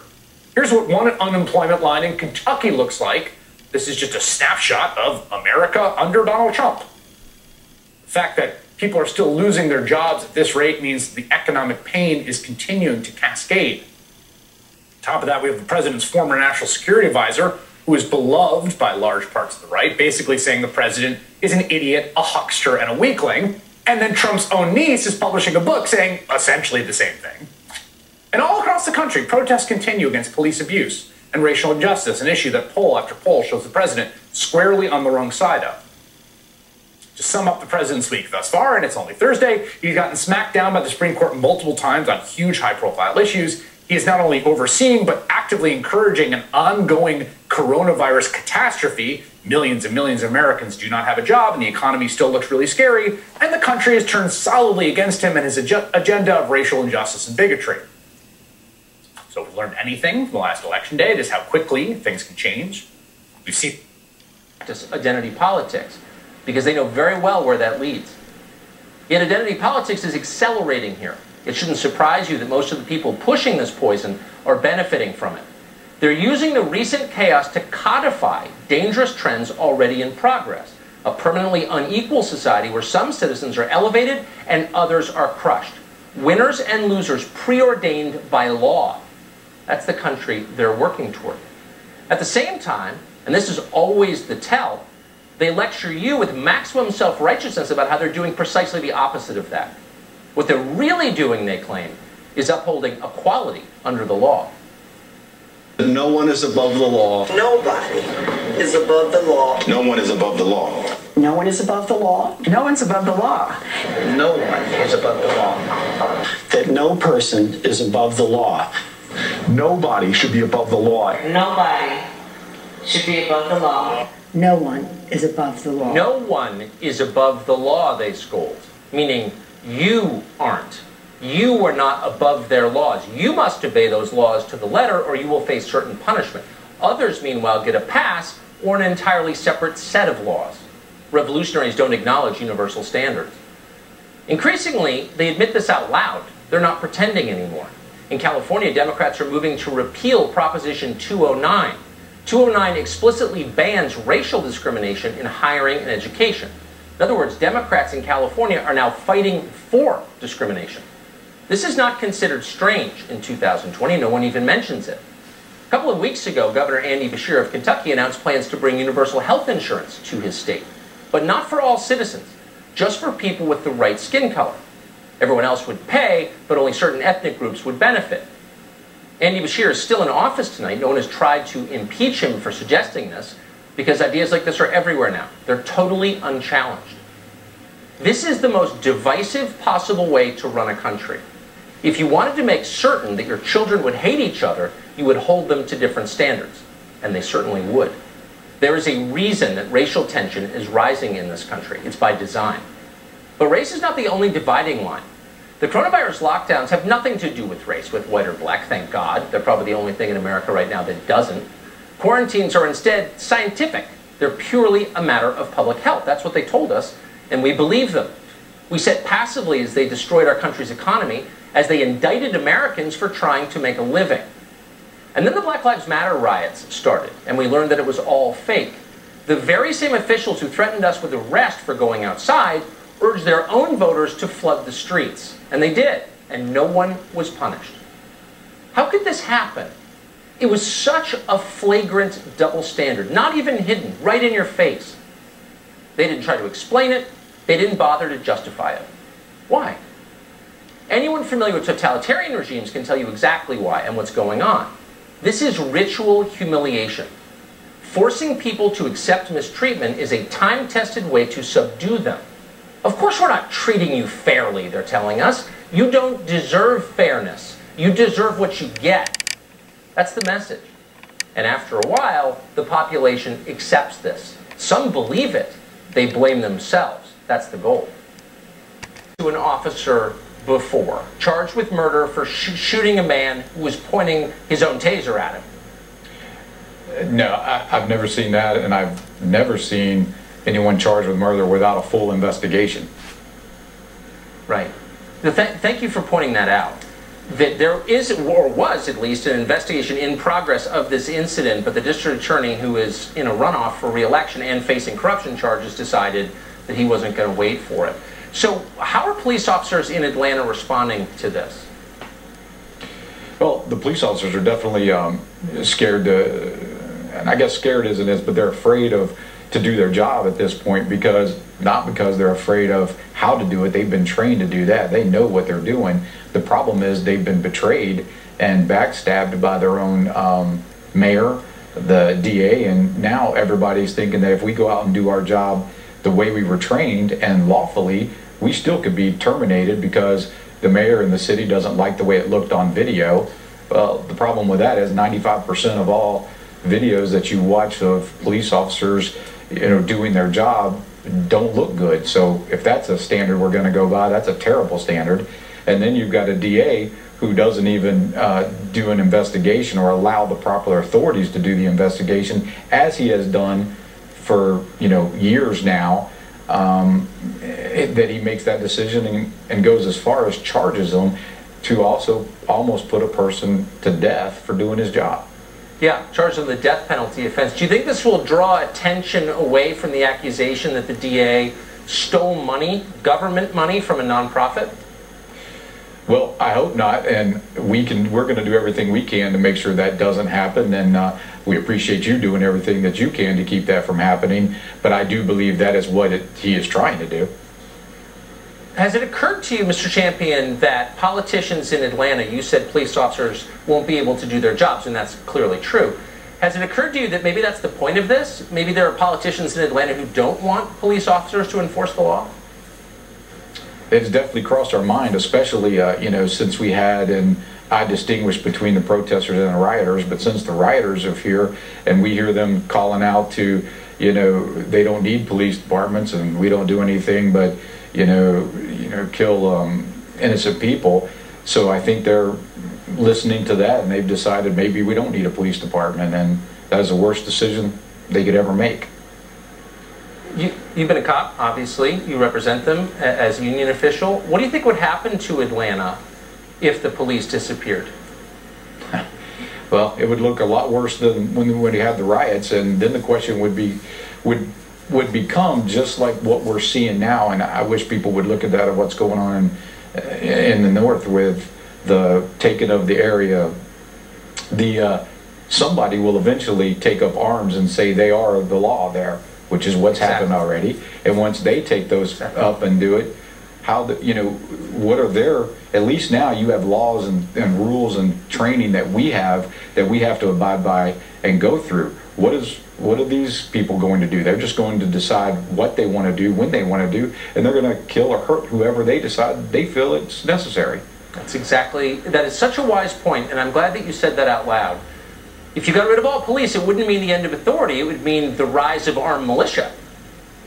Here's what one unemployment line in Kentucky looks like. This is just a snapshot of America under Donald Trump. The fact that people are still losing their jobs at this rate means the economic pain is continuing to cascade. On top of that, we have the president's former national security advisor, who is beloved by large parts of the right, basically saying the president is an idiot, a huckster, and a weakling. And then Trump's own niece is publishing a book saying essentially the same thing. And all across the country, protests continue against police abuse and racial injustice, an issue that poll after poll shows the president squarely on the wrong side of. To sum up the president's week thus far, and it's only Thursday, he's gotten smacked down by the Supreme Court multiple times on huge high-profile issues. He is not only overseeing, but actively encouraging an ongoing coronavirus catastrophe. Millions and millions of Americans do not have a job, and the economy still looks really scary, and the country has turned solidly against him and his agenda of racial injustice and bigotry. So if we learned anything from the last election day, it is how quickly things can change. We've seen identity politics, because they know very well where that leads. Yet identity politics is accelerating here. It shouldn't surprise you that most of the people pushing this poison are benefiting from it. They're using the recent chaos to codify dangerous trends already in progress. A permanently unequal society where some citizens are elevated and others are crushed. Winners and losers preordained by law. That's the country they're working toward. At the same time, and this is always the tell, they lecture you with maximum self-righteousness about how they're doing precisely the opposite of that. What they're really doing, they claim, is upholding equality under the law. No one is above the law. Nobody is above the law. No one is above the law. No one is above the law. No one's above the law. No one is above the law. That no person is above the law. Nobody should be above the law. Nobody should be above the law. No one is above the law. No one is above the law, they scold. Meaning, you aren't. You are not above their laws. You must obey those laws to the letter or you will face certain punishment. Others, meanwhile, get a pass or an entirely separate set of laws. Revolutionaries don't acknowledge universal standards. Increasingly, they admit this out loud. They're not pretending anymore. In California, Democrats are moving to repeal Proposition 209. 209 explicitly bans racial discrimination in hiring and education. In other words, Democrats in California are now fighting for discrimination. This is not considered strange in 2020. No one even mentions it. A couple of weeks ago, Governor Andy Bashir of Kentucky announced plans to bring universal health insurance to his state. But not for all citizens, just for people with the right skin color. Everyone else would pay, but only certain ethnic groups would benefit. Andy Bashir is still in office tonight. No one has tried to impeach him for suggesting this, because ideas like this are everywhere now. They're totally unchallenged. This is the most divisive possible way to run a country. If you wanted to make certain that your children would hate each other, you would hold them to different standards, and they certainly would. There is a reason that racial tension is rising in this country. It's by design. But race is not the only dividing line. The coronavirus lockdowns have nothing to do with race, with white or black, thank God. They're probably the only thing in America right now that doesn't. Quarantines are instead scientific. They're purely a matter of public health. That's what they told us, and we believe them. We sat passively as they destroyed our country's economy, as they indicted Americans for trying to make a living. And then the Black Lives Matter riots started, and we learned that it was all fake. The very same officials who threatened us with arrest for going outside urged their own voters to flood the streets. And they did, and no one was punished. How could this happen? It was such a flagrant double standard, not even hidden, right in your face. They didn't try to explain it. They didn't bother to justify it. Why? Anyone familiar with totalitarian regimes can tell you exactly why and what's going on. This is ritual humiliation. Forcing people to accept mistreatment is a time-tested way to subdue them. Of course we're not treating you fairly, they're telling us. You don't deserve fairness. You deserve what you get. That's the message. And after a while, the population accepts this. Some believe it. They blame themselves. That's the goal. To an officer before, charged with murder for shooting a man who was pointing his own taser at him. No, I've never seen that, and I've never seen anyone charged with murder without a full investigation. Right. Thank you for pointing that out. That there is, or was at least, an investigation in progress of this incident, but the district attorney, who is in a runoff for re-election and facing corruption charges, decided that he wasn't going to wait for it. So how are police officers in Atlanta responding to this? Well, the police officers are definitely scared to, and I guess scared isn't it, but they're afraid to do their job at this point, not because they're afraid of how to do it. They've been trained to do that. They know what they're doing. The problem is they've been betrayed and backstabbed by their own mayor, the DA, and now everybody's thinking that if we go out and do our job the way we were trained and lawfully, we still could be terminated because the mayor in the city doesn't like the way it looked on video. Well, the problem with that is 95% of all videos that you watch of police officers, doing their job don't look good. So if that's a standard we're going to go by, that's a terrible standard. And then you've got a DA who doesn't even do an investigation or allow the proper authorities to do the investigation, as he has done for years now, that he makes that decision and goes as far as charges them to also almost put a person to death for doing his job. Yeah, charged with the death penalty offense. Do you think this will draw attention away from the accusation that the DA stole money, government money, from a nonprofit? Well, I hope not, and we're going to do everything we can to make sure that doesn't happen, and we appreciate you doing everything that you can to keep that from happening, but I do believe that is what he is trying to do. Has it occurred to you, Mr. Champion, that politicians in Atlanta, you said police officers won't be able to do their jobs, and that's clearly true. Has it occurred to you that maybe that's the point of this? Maybe there are politicians in Atlanta who don't want police officers to enforce the law? It's definitely crossed our mind, especially, since we had, and I distinguish between the protesters and the rioters, but since the rioters are here and we hear them calling out to, they don't need police departments and we don't do anything but, kill innocent people. So I think they're listening to that and they've decided maybe we don't need a police department, and that is the worst decision they could ever make. You've been a cop, obviously. You represent them as a union official. What do you think would happen to Atlanta if the police disappeared? Well, it would look a lot worse than when you had the riots, and then the question would become just like what we're seeing now. And I wish people would look at that, of what's going on in the north with the taking of the area. Somebody will eventually take up arms and say they are the law there, which is what's happened already. And once they take those up and do it, what are their, at least now you have laws and rules and training that we have to abide by and go through. What are these people going to do? They're just going to decide what they want to do, when they want to do, and they're going to kill or hurt whoever they decide they feel it's necessary. That is such a wise point, and I'm glad that you said that out loud. If you got rid of all police, it wouldn't mean the end of authority. It would mean the rise of armed militia.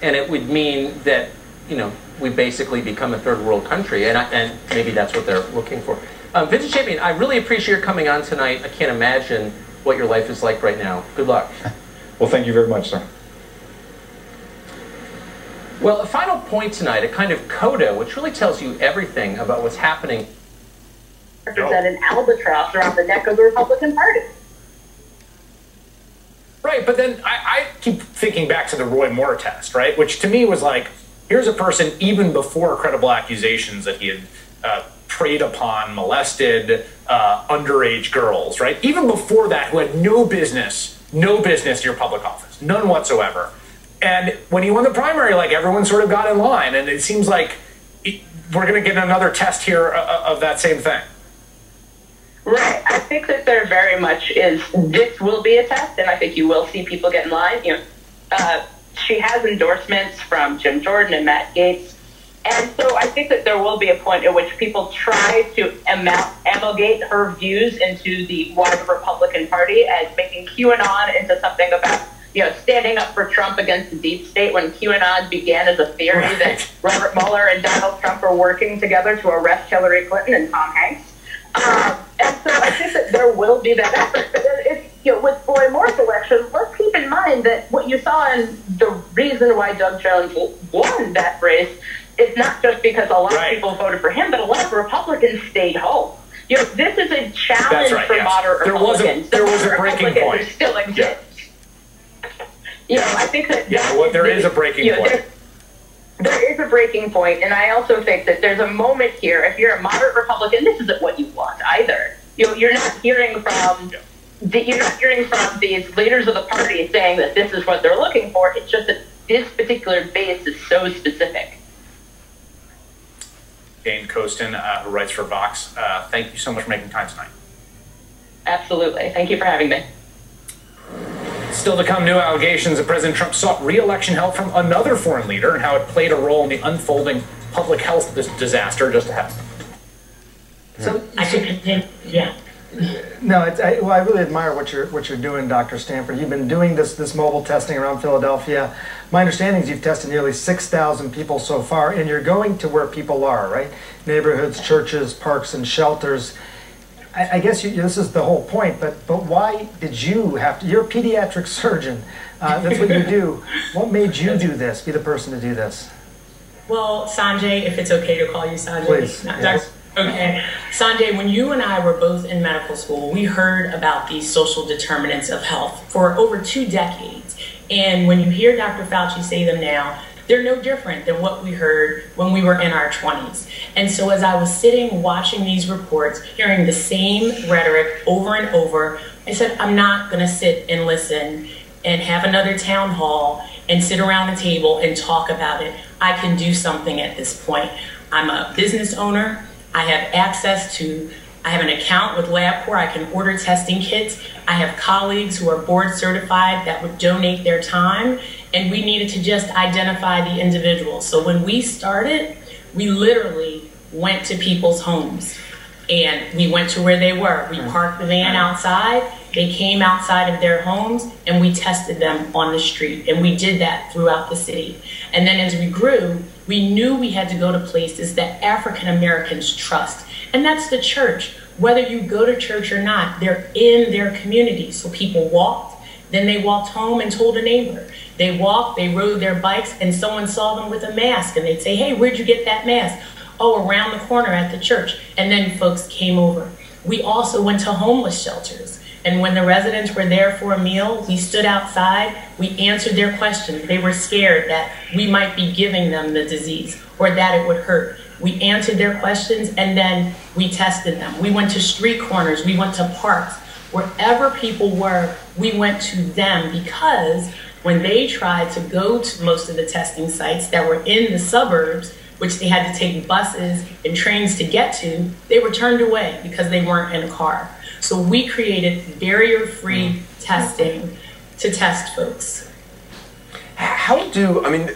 And it would mean that, you know, we basically become a third world country, and maybe that's what they're looking for. Vincent Champion, I really appreciate your coming on tonight. I can't imagine what your life is like right now. Good luck. Well, thank you very much, sir. Well, a final point tonight, a kind of coda, which really tells you everything about what's happening. Represent an albatross around the neck of the Republican Party. Right, but then I keep thinking back to the Roy Moore test, right? Which to me was like, here's a person even before credible accusations that he had preyed upon, molested underage girls, right? Even before that, who had no business in your public office, none whatsoever. And when he won the primary, like everyone sort of got in line, and it seems like we're going to get another test here of that same thing. Right. I think that there very much is, this will be a test, and I think you will see people get in line. You know, she has endorsements from Jim Jordan and Matt Gaetz, and so I think that there will be a point at which people try to amalgamate her views into the wider Republican Party as making QAnon into something about, you know, standing up for Trump against the deep state, when QAnon began as a theory that Robert Mueller and Donald Trump are working together to arrest Hillary Clinton and Tom Hanks. And so I think that there will be that effort. But it's, you know, with Roy Moore's election, let's keep in mind that what you saw in the reason why Doug Jones won that race is not just because a lot of people voted for him, but a lot of Republicans stayed home. You know, this is a challenge for moderate Republicans. There was a breaking point. Who still exists. You know, I think that there is a breaking point. There is a breaking point, and I also think that there's a moment here. If you're a moderate Republican, this isn't what you want either. You're not hearing from these leaders of the party saying that this is what they're looking for. It's just that this particular base is so specific. Dane Kostin, who writes for Vox, thank you so much for making time tonight. Absolutely. Thank you for having me. Still to come, new allegations that President Trump sought re-election help from another foreign leader and how it played a role in the unfolding public health disaster just ahead. So I should continue. Yeah. No, I really admire what you're doing, Dr. Stanford. You've been doing this mobile testing around Philadelphia. My understanding is you've tested nearly 6,000 people so far, and you're going to where people are, right? Neighborhoods, churches, parks, and shelters. I guess this is the whole point, but why did you have to? You're a pediatric surgeon. That's what you do. What made you do this, be the person to do this? Well, Sanjay, if it's okay to call you Sanjay. Please. Yes. Okay. Sanjay, when you and I were both in medical school, we heard about these social determinants of health for over 2 decades. And when you hear Dr. Fauci say them now, they're no different than what we heard when we were in our 20s. And so as I was sitting watching these reports, hearing the same rhetoric over and over, I said, I'm not going to sit and listen and have another town hall and sit around a table and talk about it. I can do something at this point. I'm a business owner. I have access to, I have an account with LabCorp. I can order testing kits. I have colleagues who are board certified that would donate their time. And we needed to just identify the individuals. So when we started, we literally went to people's homes and we went to where they were. We parked the van outside. They came outside of their homes and we tested them on the street. And we did that throughout the city. And then as we grew, we knew we had to go to places that African Americans trust. And that's the church. Whether you go to church or not, they're in their community. So people walked, then they walked home and told a neighbor. They walked, they rode their bikes, and someone saw them with a mask, and they'd say, hey, where'd you get that mask? Oh, around the corner at the church. And then folks came over. We also went to homeless shelters. And when the residents were there for a meal, we stood outside, we answered their questions. They were scared that we might be giving them the disease or that it would hurt. We answered their questions, and then we tested them. We went to street corners, we went to parks. Wherever people were, we went to them, because when they tried to go to most of the testing sites that were in the suburbs, which they had to take buses and trains to get to, they were turned away because they weren't in a car. So we created barrier-free testing to test folks. How do, I mean,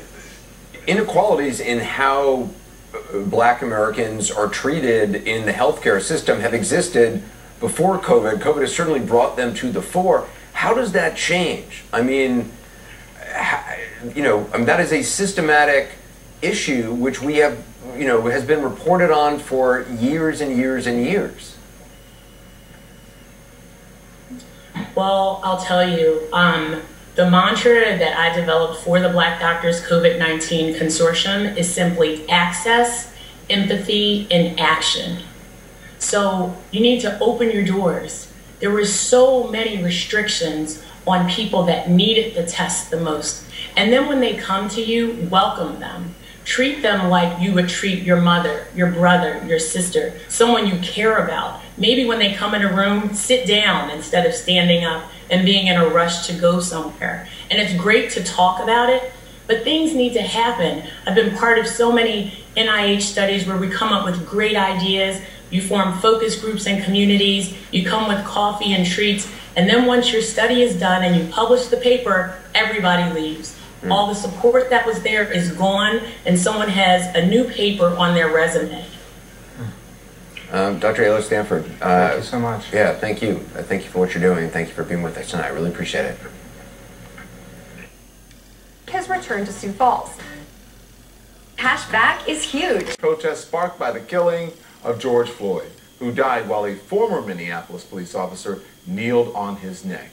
inequalities in how black Americans are treated in the healthcare system have existed before COVID. COVID has certainly brought them to the fore. How does that change? I mean, that is a systematic issue which we have, has been reported on for years and years and years. Well, I'll tell you, the mantra that I developed for the Black Doctors COVID-19 Consortium is simply access, empathy, and action. So you need to open your doors. There were so many restrictions on people that needed the test the most. And then when they come to you, welcome them. Treat them like you would treat your mother, your brother, your sister, someone you care about. Maybe when they come in a room, sit down instead of standing up and being in a rush to go somewhere. And it's great to talk about it, but things need to happen. I've been part of so many NIH studies where we come up with great ideas. You form focus groups and communities. You come with coffee and treats. And then once your study is done and you publish the paper, everybody leaves. All the support that was there is gone, and someone has a new paper on their resume. Dr. Ayla Stanford. Thank you so much. Yeah, thank you. Thank you for what you're doing. Thank you for being with us tonight. I really appreciate it. Has returned to Sioux Falls. Cashback is huge. Protest sparked by the killing of George Floyd, who died while a former Minneapolis police officer kneeled on his neck.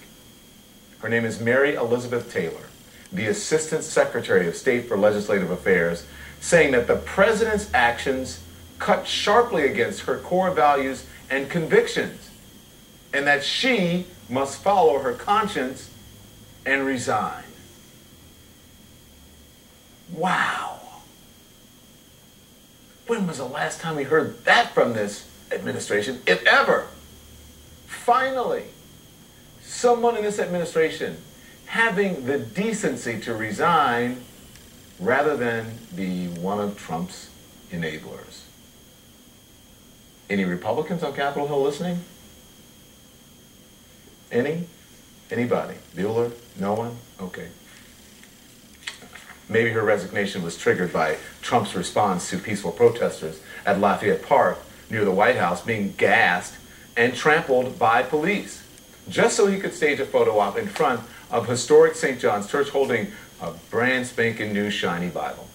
Her name is Mary Elizabeth Taylor, the Assistant Secretary of State for Legislative Affairs, saying that the president's actions cut sharply against her core values and convictions, and that she must follow her conscience and resign. Wow. When was the last time we heard that from this administration, if ever? Finally, someone in this administration having the decency to resign rather than be one of Trump's enablers. Any Republicans on Capitol Hill listening? Any? Anybody? Bueller? No one? Okay. Maybe her resignation was triggered by Trump's response to peaceful protesters at Lafayette Park near the White House being gassed and trampled by police, just so he could stage a photo op in front of historic St. John's Church holding a brand spanking new shiny Bible.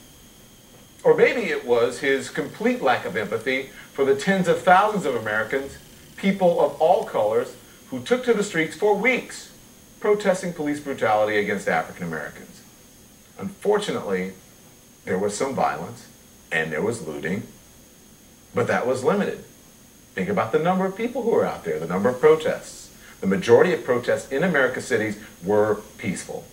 Or maybe it was his complete lack of empathy for the tens of thousands of Americans, people of all colors, who took to the streets for weeks protesting police brutality against African Americans. Unfortunately, there was some violence and there was looting, but that was limited. Think about the number of people who were out there, the number of protests. The majority of protests in America's cities were peaceful.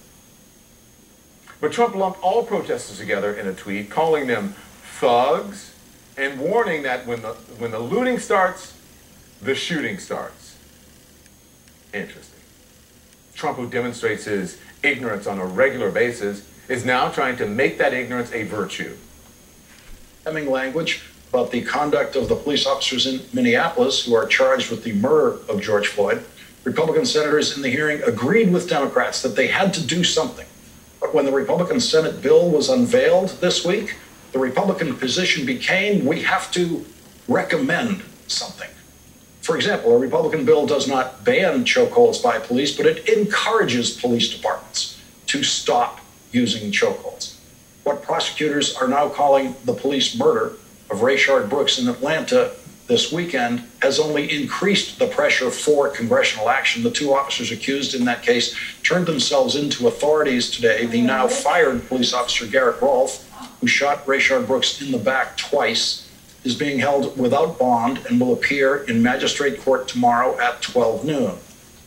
But Trump lumped all protesters together in a tweet, calling them thugs and warning that when the looting starts, the shooting starts. Interesting. Trump, who demonstrates his ignorance on a regular basis, is now trying to make that ignorance a virtue. Language about the conduct of the police officers in Minneapolis who are charged with the murder of George Floyd. Republican senators in the hearing agreed with Democrats that they had to do something. But when the Republican Senate bill was unveiled this week, the Republican position became, we have to recommend something. For example, a Republican bill does not ban chokeholds by police, but it encourages police departments to stop using chokeholds. What prosecutors are now calling the police murder of Rayshard Brooks in Atlanta this weekend has only increased the pressure for congressional action. The two officers accused in that case turned themselves into authorities today. The now fired police officer Garrett Rolfe, who shot Rayshard Brooks in the back twice, is being held without bond and will appear in magistrate court tomorrow at 12 noon.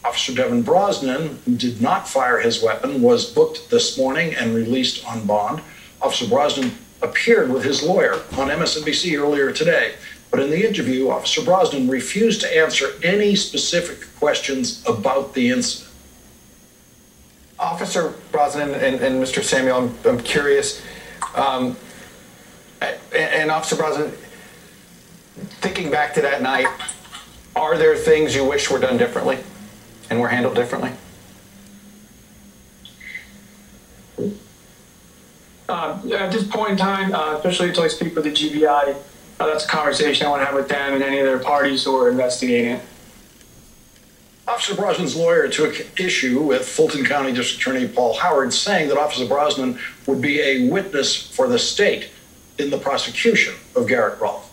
Officer Devin Brosnan, who did not fire his weapon, was booked this morning and released on bond. Officer Brosnan appeared with his lawyer on MSNBC earlier today. But in the interview, Officer Brosnan refused to answer any specific questions about the incident. Officer Brosnan and Mr. Samuel, I'm curious, and Officer Brosnan, thinking back to that night, are there things you wish were done differently and were handled differently? At this point in time, especially until I speak with the GBI, that's a conversation I want to have with them and any of their parties who are investigating it. Officer Brosnan's lawyer took issue with Fulton County District Attorney Paul Howard saying that Officer Brosnan would be a witness for the state in the prosecution of Garrett Rolfe.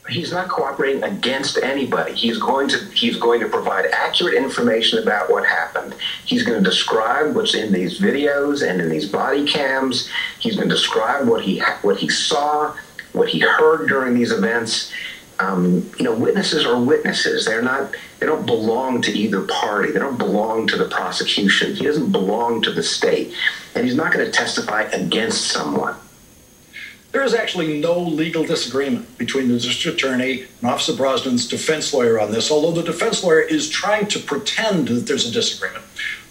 He's not cooperating against anybody. He's going to provide accurate information about what happened. He's going to describe what's in these videos and in these body cams. He's going to describe what he saw, what he heard during these events. Witnesses are witnesses. They don't belong to either party. They don't belong to the prosecution. He doesn't belong to the state. And he's not going to testify against someone. There is actually no legal disagreement between the district attorney and Officer Brosnan's defense lawyer on this, although the defense lawyer is trying to pretend that there's a disagreement.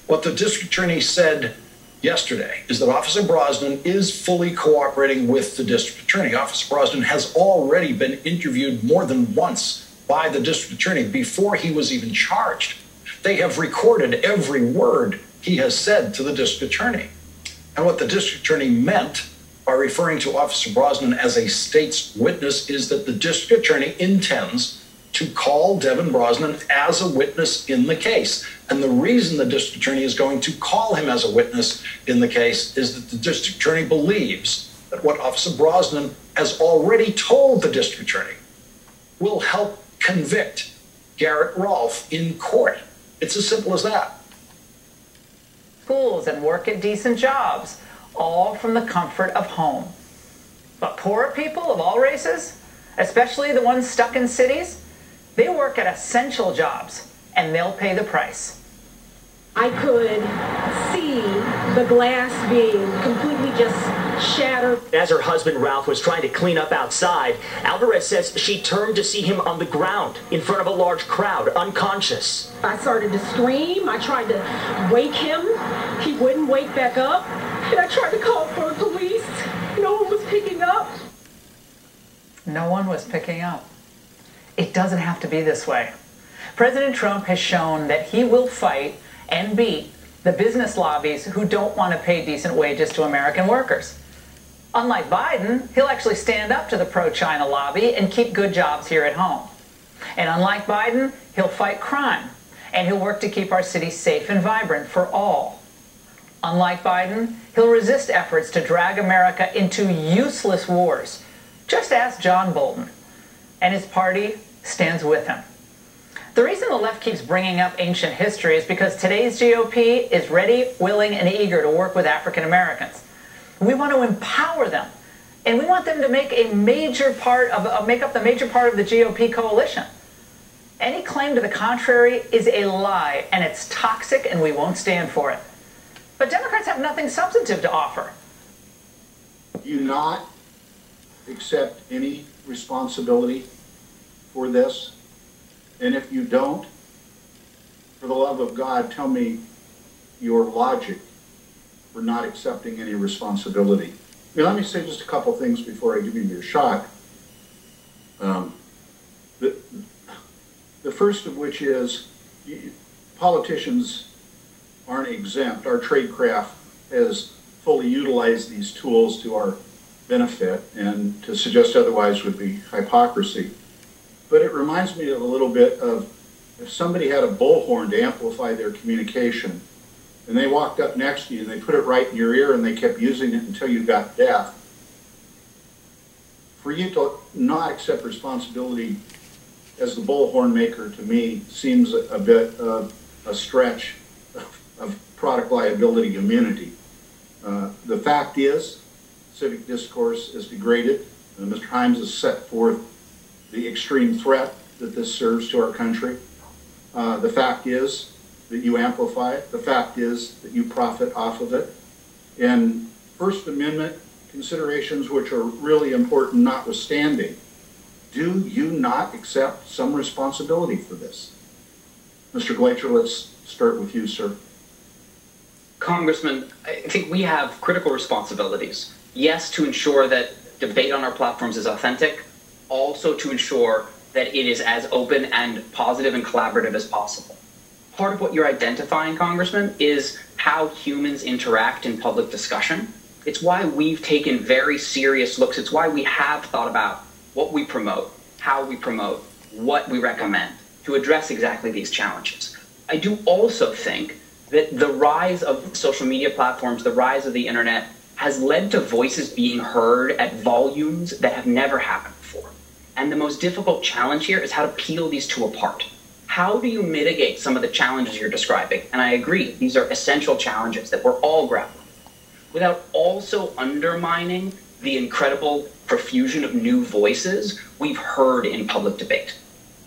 What the district attorney said yesterday is that Officer Brosnan is fully cooperating with the district attorney. Officer Brosnan has already been interviewed more than once by the district attorney before he was even charged. They have recorded every word he has said to the district attorney. And what the district attorney meant by referring to Officer Brosnan as a state's witness is that the district attorney intends to call Devin Brosnan as a witness in the case. And the reason the district attorney is going to call him as a witness in the case is that the district attorney believes that what Officer Brosnan has already told the district attorney will help convict Garrett Rolfe in court. It's as simple as that. Schools and work at decent jobs, all from the comfort of home. But poorer people of all races, especially the ones stuck in cities, they work at essential jobs, and they'll pay the price. I could see the glass being completely just shattered. As her husband Ralph was trying to clean up outside, Alvarez says she turned to see him on the ground in front of a large crowd, unconscious. I started to scream. I tried to wake him. He wouldn't wake back up. And I tried to call for the police. No one was picking up. No one was picking up. It doesn't have to be this way. President Trump has shown that he will fight and beat the business lobbies who don't want to pay decent wages to American workers. Unlike Biden, he'll actually stand up to the pro-China lobby and keep good jobs here at home. And unlike Biden, he'll fight crime, and he'll work to keep our cities safe and vibrant for all. Unlike Biden, he'll resist efforts to drag America into useless wars. Just ask John Bolton. And his party stands with him. The reason the left keeps bringing up ancient history is because today's GOP is ready, willing, and eager to work with African Americans. We want to empower them, and we want them to make a major part of make up the major part of the GOP coalition. Any claim to the contrary is a lie, and it's toxic, and we won't stand for it. But Democrats have nothing substantive to offer. You not accept any responsibility for this? And if you don't, for the love of God, tell me your logic for not accepting any responsibility. I mean, let me say just a couple things before I give you your shot. The first of which is politicians aren't exempt. Our tradecraft has fully utilized these tools to our benefit, and to suggest otherwise would be hypocrisy. But it reminds me of a little bit of if somebody had a bullhorn to amplify their communication, and they walked up next to you and they put it right in your ear and they kept using it until you got deaf. For you to not accept responsibility as the bullhorn maker, to me, seems a bit of a stretch of product liability immunity. The fact is, civic discourse is degraded. Mr. Himes has set forth the extreme threat that this serves to our country. The fact is that you amplify it. The fact is that you profit off of it. And First Amendment considerations, which are really important notwithstanding, do you not accept some responsibility for this? Mr. Glacier, let's start with you, sir. Congressman, I think we have critical responsibilities. Yes, to ensure that debate on our platforms is authentic, also to ensure that it is as open and positive and collaborative as possible. Part of what you're identifying, Congressman, is how humans interact in public discussion. It's why we've taken very serious looks. It's why we have thought about what we promote, how we promote, what we recommend to address exactly these challenges. I do also think that the rise of social media platforms, the rise of the internet, has led to voices being heard at volumes that have never happened before. And the most difficult challenge here is how to peel these two apart. How do you mitigate some of the challenges you're describing? And I agree, these are essential challenges that we're all grappling with, without also undermining the incredible profusion of new voices we've heard in public debate.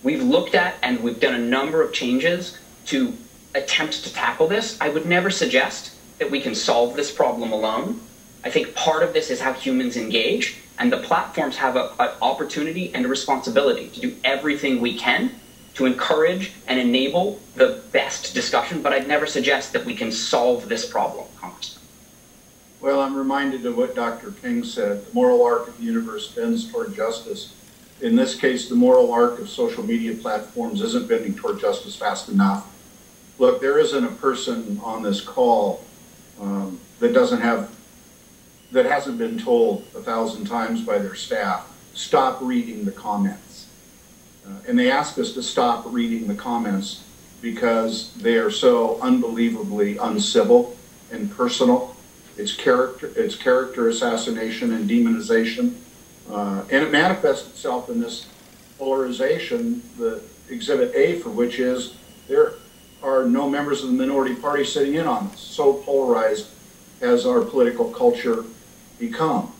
We've looked at and we've done a number of changes to attempt to tackle this. I would never suggest that we can solve this problem alone. I think part of this is how humans engage, and the platforms have an opportunity and a responsibility to do everything we can to encourage and enable the best discussion, but I'd never suggest that we can solve this problem, Congressman. Well, I'm reminded of what Dr. King said. The moral arc of the universe bends toward justice. In this case, the moral arc of social media platforms isn't bending toward justice fast enough. Look, there isn't a person on this call that hasn't been told 1,000 times by their staff, stop reading the comments. And they ask us to stop reading the comments because they are so unbelievably uncivil and personal. It's character assassination and demonization. And it manifests itself in this polarization, the Exhibit A for which is there are no members of the minority party sitting in on this. So polarized has our political culture become.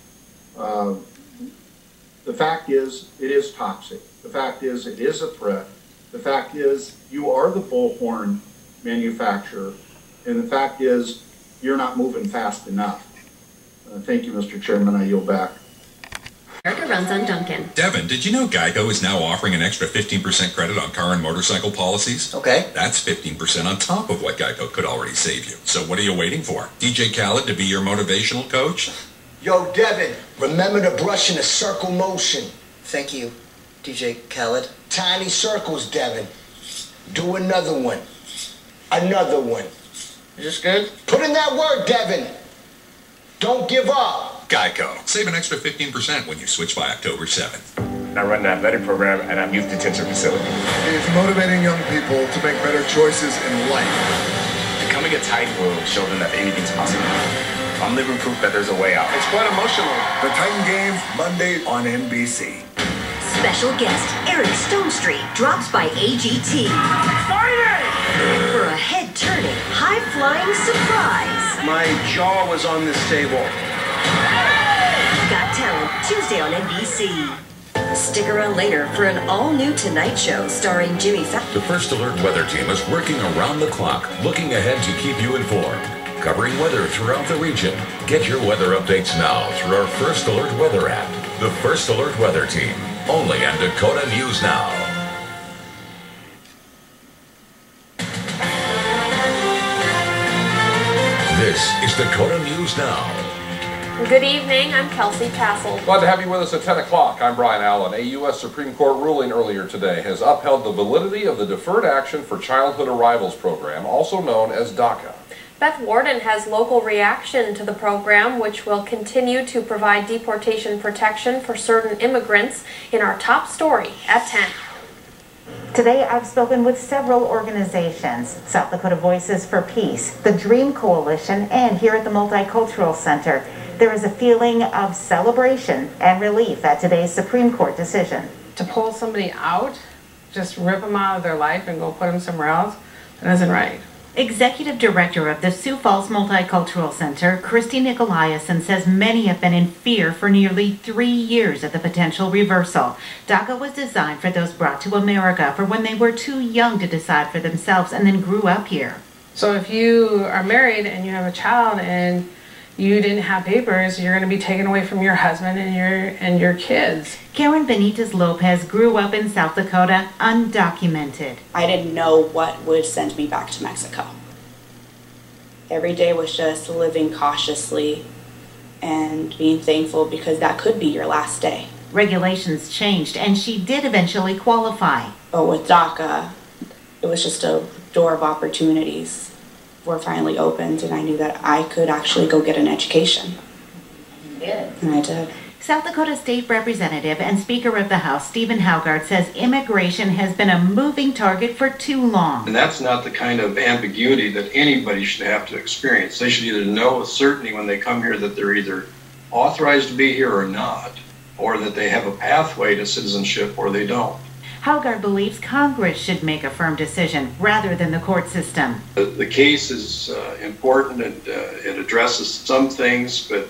The fact is, it is toxic. The fact is, it is a threat. The fact is, you are the bullhorn manufacturer. And the fact is, you're not moving fast enough. Thank you, Mr. Chairman. I yield back. America runs on Duncan. Devin, did you know GEICO is now offering an extra 15% credit on car and motorcycle policies? Okay. That's 15% on top of what GEICO could already save you. So what are you waiting for? DJ Khaled to be your motivational coach? Yo, Devin, remember to brush in a circle motion. Thank you, DJ Khaled. Tiny circles, Devin. Do another one. Another one. Is this good? Put in that word, Devin. Don't give up. GEICO. Save an extra 15% when you switch by October 7th. I run the athletic program at a youth detention facility. It's motivating young people to make better choices in life. Becoming a Titan will show them that anything's possible. I'm living proof that there's a way out. It's quite emotional. The Titan Games, Monday on NBC. Special guest Eric Stonestreet drops by AGT for a head-turning, high-flying surprise. My jaw was on this table. Got Talent, Tuesday on NBC. Stick around later for an all-new Tonight Show starring Jimmy Fallon. The First Alert Weather Team is working around the clock, looking ahead to keep you informed. Covering weather throughout the region. Get your weather updates now through our First Alert Weather app. The First Alert Weather Team, only on Dakota News Now. This is Dakota News Now. Good evening, I'm Kelsey Castle. Glad to have you with us at 10 o'clock. I'm Brian Allen. A U.S. Supreme Court ruling earlier today has upheld the validity of the Deferred Action for Childhood Arrivals program, also known as DACA. Beth Warden has local reaction to the program, which will continue to provide deportation protection for certain immigrants, in our top story at 10. Today, I've spoken with several organizations, South Dakota Voices for Peace, the Dream Coalition, and here at the Multicultural Center. There is a feeling of celebration and relief at today's Supreme Court decision. To pull somebody out, just rip them out of their life and go put them somewhere else, that isn't right. Executive Director of the Sioux Falls Multicultural Center, Christy Nicolaisen, says many have been in fear for nearly 3 years of the potential reversal. DACA was designed for those brought to America for when they were too young to decide for themselves and then grew up here. So if you are married and you have a child and you didn't have papers, you're going to be taken away from your husband and your kids. Karen Benitez Lopez grew up in South Dakota, undocumented. I didn't know what would send me back to Mexico. Every day was just living cautiously and being thankful because that could be your last day. Regulations changed and she did eventually qualify. But with DACA, it was just a door of opportunities were finally opened, and I knew that I could actually go get an education. And I did. South Dakota State Representative and Speaker of the House, Stephen Haugard, says immigration has been a moving target for too long. And that's not the kind of ambiguity that anybody should have to experience. They should either know with certainty when they come here that they're either authorized to be here or not, or that they have a pathway to citizenship or they don't. Haugard believes Congress should make a firm decision rather than the court system. The case is important and it addresses some things, but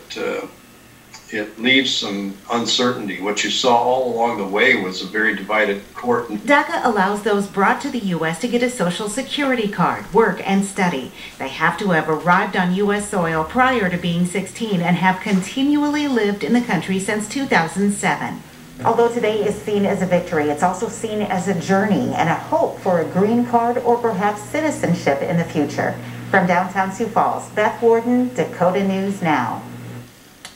it leaves some uncertainty. What you saw all along the way was a very divided court. DACA allows those brought to the U.S. to get a Social Security card, work, and study. They have to have arrived on U.S. soil prior to being 16 and have continually lived in the country since 2007. Although today is seen as a victory, it's also seen as a journey and a hope for a green card or perhaps citizenship in the future. From downtown Sioux Falls, Beth Warden, Dakota News Now.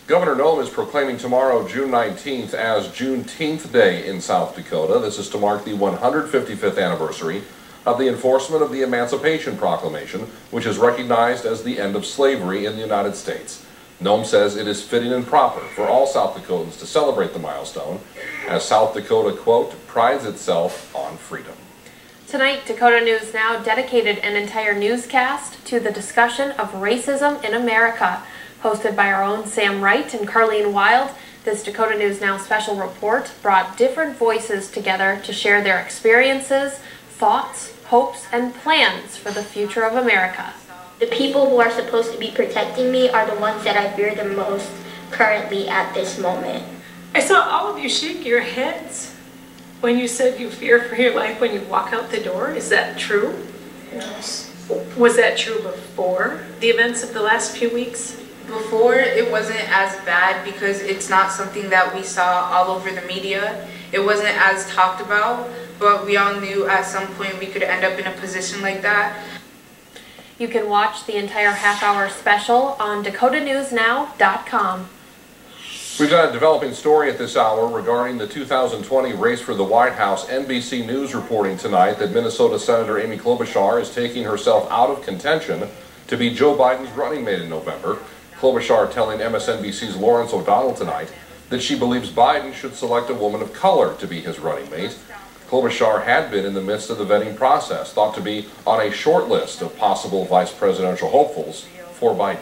Governor Noem is proclaiming tomorrow, June 19th, as Juneteenth Day in South Dakota. This is to mark the 155th anniversary of the enforcement of the Emancipation Proclamation, which is recognized as the end of slavery in the United States. Noem says it is fitting and proper for all South Dakotans to celebrate the milestone, as South Dakota, quote, prides itself on freedom. Tonight, Dakota News Now dedicated an entire newscast to the discussion of racism in America. Hosted by our own Sam Wright and Carleen Wild, this Dakota News Now special report brought different voices together to share their experiences, thoughts, hopes, and plans for the future of America. The people who are supposed to be protecting me are the ones that I fear the most currently at this moment. I saw all of you shake your heads when you said you fear for your life when you walk out the door. Is that true? Yes. Was that true before the events of the last few weeks? Before, it wasn't as bad because it's not something that we saw all over the media. It wasn't as talked about, but we all knew at some point we could end up in a position like that. You can watch the entire half-hour special on dakotanewsnow.com. We've got a developing story at this hour regarding the 2020 race for the White House. NBC News reporting tonight that Minnesota Senator Amy Klobuchar is taking herself out of contention to be Joe Biden's running mate in November. Klobuchar telling MSNBC's Lawrence O'Donnell tonight that she believes Biden should select a woman of color to be his running mate. Klobuchar had been in the midst of the vetting process, thought to be on a short list of possible vice presidential hopefuls for Biden.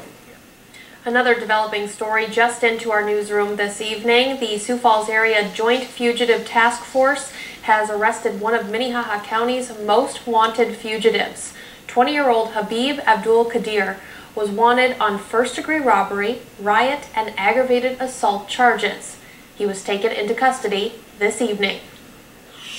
Another developing story just into our newsroom this evening. The Sioux Falls Area Joint Fugitive Task Force has arrested one of Minnehaha County's most wanted fugitives. 20-year-old Habib Abdul Qadir was wanted on first-degree robbery, riot, and aggravated assault charges. He was taken into custody this evening.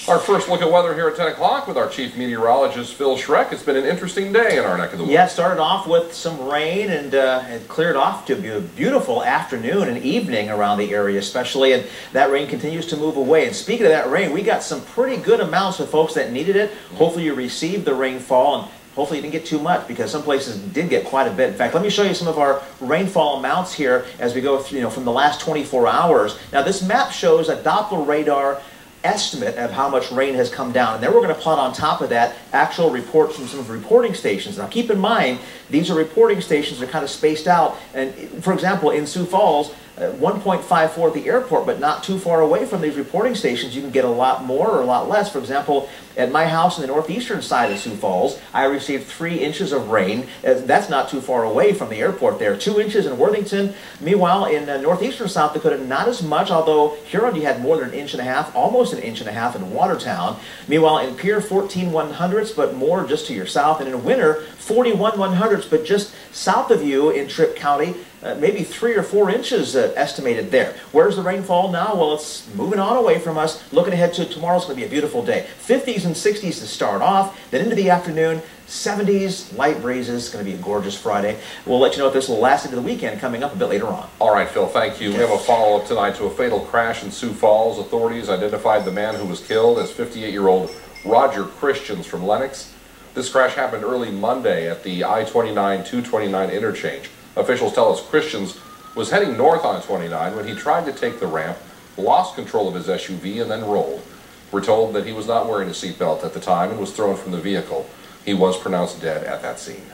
Our first look at weather here at 10 o'clock with our chief meteorologist, Phil Schreck. It's been an interesting day in our neck of the woods. Yeah, started off with some rain and it cleared off to a beautiful afternoon and evening around the area especially, and that rain continues to move away. And speaking of that rain, we got some pretty good amounts for folks that needed it. Hopefully you received the rainfall, and hopefully you didn't get too much because some places did get quite a bit. In fact, let me show you some of our rainfall amounts here as we go through, from the last 24 hours. Now this map shows a Doppler radar estimate of how much rain has come down, and then we're going to plot on top of that actual reports from some of the reporting stations. Now keep in mind, these are reporting stations that are kind of spaced out, and for example in Sioux Falls, 1.54 at the airport, but not too far away from these reporting stations you can get a lot more or a lot less. For example, at my house in the northeastern side of Sioux Falls, I received 3 inches of rain. That's not too far away from the airport there. 2 inches in Worthington. Meanwhile, in northeastern South Dakota, not as much, although Huron, you had more than 1.5 inches, almost 1.5 inches in Watertown. Meanwhile, in Pierre, 14/100ths, but more just to your south. And in Winter, 41/100ths, but just south of you in Tripp County, maybe 3 or 4 inches estimated there. Where's the rainfall now? Well, it's moving on away from us. Looking ahead to tomorrow's going to be a beautiful day. 50s and 60s to start off. Then into the afternoon, 70s, light breezes. It's going to be a gorgeous Friday. We'll let you know if this will last into the weekend coming up a bit later on. All right, Phil, thank you. We have a follow-up tonight to a fatal crash in Sioux Falls. Authorities identified the man who was killed as 58-year-old Roger Christians from Lenox. This crash happened early Monday at the I-29-229 interchange. Officials tell us Christians was heading north on 29 when he tried to take the ramp, lost control of his SUV, and then rolled. We're told that he was not wearing a seatbelt at the time and was thrown from the vehicle. He was pronounced dead at that scene.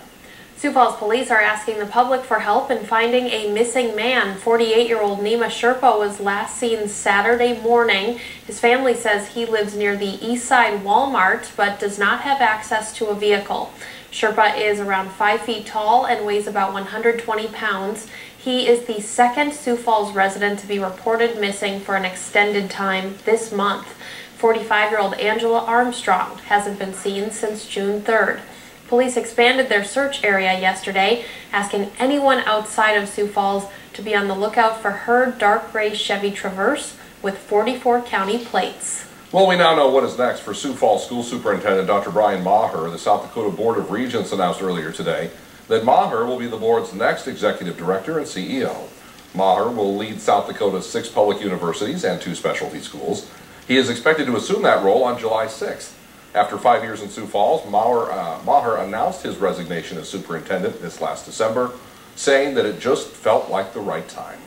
Sioux Falls police are asking the public for help in finding a missing man. 48-year-old Nima Sherpa was last seen Saturday morning. His family says he lives near the East Side Walmart but does not have access to a vehicle. Sherpa is around 5 feet tall and weighs about 120 pounds. He is the second Sioux Falls resident to be reported missing for an extended time this month. 45-year-old Angela Armstrong hasn't been seen since June 3rd. Police expanded their search area yesterday, asking anyone outside of Sioux Falls to be on the lookout for her dark gray Chevy Traverse with 44 county plates. Well, we now know what is next for Sioux Falls School Superintendent Dr. Brian Maher. The South Dakota Board of Regents announced earlier today that Maher will be the board's next executive director and CEO. Maher will lead South Dakota's 6 public universities and 2 specialty schools. He is expected to assume that role on July 6th. After 5 years in Sioux Falls, Maher announced his resignation as superintendent this last December, saying that it just felt like the right time.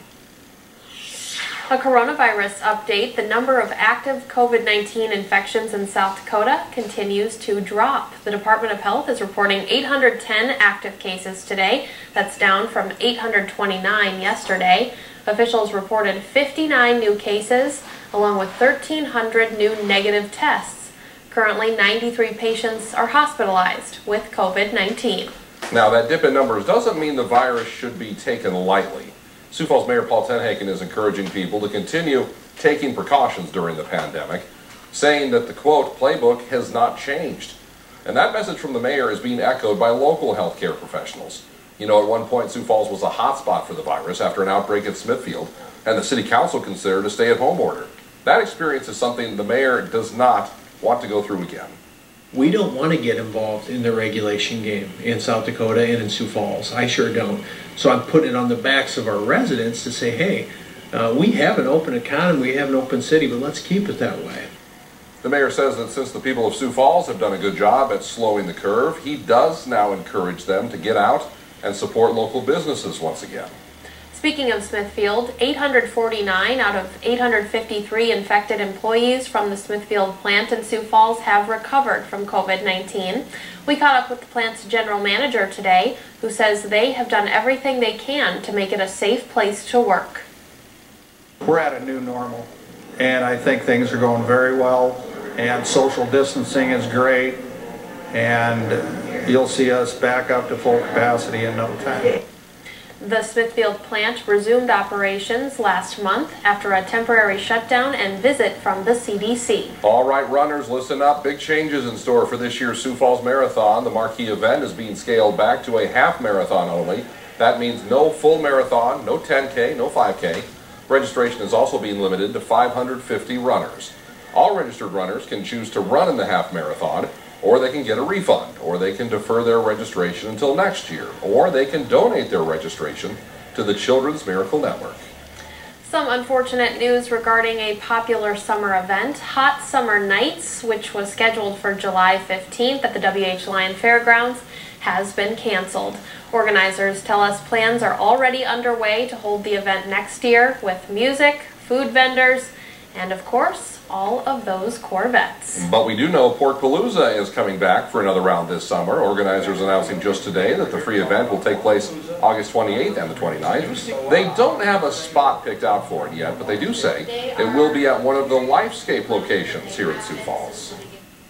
A coronavirus update. The number of active COVID-19 infections in South Dakota continues to drop. The Department of Health is reporting 810 active cases today. That's down from 829 yesterday. Officials reported 59 new cases, along with 1,300 new negative tests. Currently, 93 patients are hospitalized with COVID-19. Now, that dip in numbers doesn't mean the virus should be taken lightly. Sioux Falls Mayor Paul Tenhaken is encouraging people to continue taking precautions during the pandemic, saying that the, quote, playbook has not changed. And that message from the mayor is being echoed by local healthcare professionals. You know, at one point, Sioux Falls was a hotspot for the virus after an outbreak at Smithfield, and the city council considered a stay-at-home order. That experience is something the mayor does not want to go through again. We don't want to get involved in the regulation game in South Dakota and in Sioux Falls. I sure don't. So I'm putting it on the backs of our residents to say, hey, we have an open economy, we have an open city, but let's keep it that way. The mayor says that since the people of Sioux Falls have done a good job at slowing the curve, he does now encourage them to get out and support local businesses once again. Speaking of Smithfield, 849 out of 853 infected employees from the Smithfield plant in Sioux Falls have recovered from COVID-19. We caught up with the plant's general manager today, who says they have done everything they can to make it a safe place to work. We're at a new normal, and I think things are going very well, and social distancing is great, and you'll see us back up to full capacity in no time. The Smithfield plant resumed operations last month after a temporary shutdown and visit from the CDC. All right, runners, listen up. Big changes in store for this year's Sioux Falls Marathon. The marquee event is being scaled back to a half marathon only. That means no full marathon, no 10K, no 5K. Registration is also being limited to 550 runners. All registered runners can choose to run in the half marathon, or they can get a refund, or they can defer their registration until next year, or they can donate their registration to the Children's Miracle Network. Some unfortunate news regarding a popular summer event, Hot Summer Nights, which was scheduled for July 15th at the W.H. Lyon Fairgrounds, has been canceled. Organizers tell us plans are already underway to hold the event next year with music, food vendors, and of course, all of those Corvettes. But we do know Porkpalooza is coming back for another round this summer. Organizers announcing just today that the free event will take place August 28th and the 29th. They don't have a spot picked out for it yet, but they do say it will be at one of the Lifescape locations here in Sioux Falls.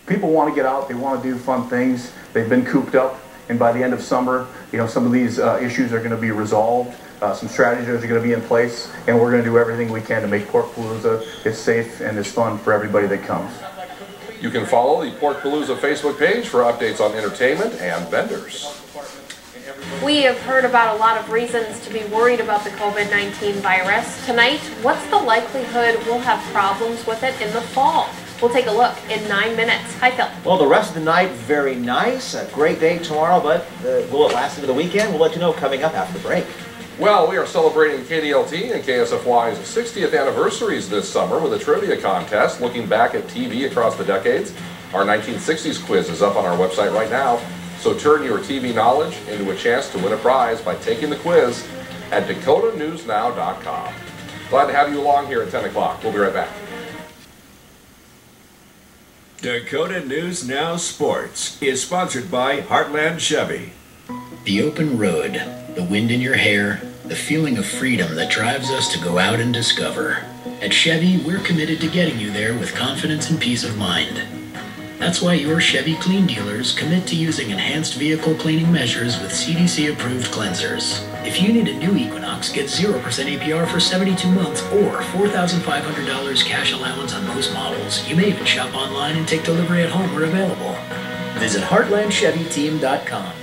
People want to get out, they want to do fun things. They've been cooped up, and by the end of summer, you know, some of these issues are going to be resolved. Some strategies are going to be in place, and we're going to do everything we can to make Porkpalooza as safe and as fun for everybody that comes. You can follow the Porkpalooza Facebook page for updates on entertainment and vendors. We have heard about a lot of reasons to be worried about the COVID-19 virus. Tonight, what's the likelihood we'll have problems with it in the fall? We'll take a look in 9 minutes. Hi, Phil. Well, the rest of the night, very nice. A great day tomorrow, but will it last into the weekend? We'll let you know coming up after the break. Well, we are celebrating KDLT and KSFY's 60th anniversaries this summer with a trivia contest looking back at TV across the decades. Our 1960s quiz is up on our website right now, so turn your TV knowledge into a chance to win a prize by taking the quiz at DakotaNewsNow.com. Glad to have you along here at 10 o'clock. We'll be right back. Dakota News Now Sports is sponsored by Heartland Chevy. The open road, the wind in your hair, the feeling of freedom that drives us to go out and discover. At Chevy, we're committed to getting you there with confidence and peace of mind. That's why your Chevy Clean dealers commit to using enhanced vehicle cleaning measures with CDC-approved cleansers. If you need a new Equinox, get 0% APR for 72 months or $4,500 cash allowance on most models. You may even shop online and take delivery at home where available. Visit HeartlandChevyTeam.com.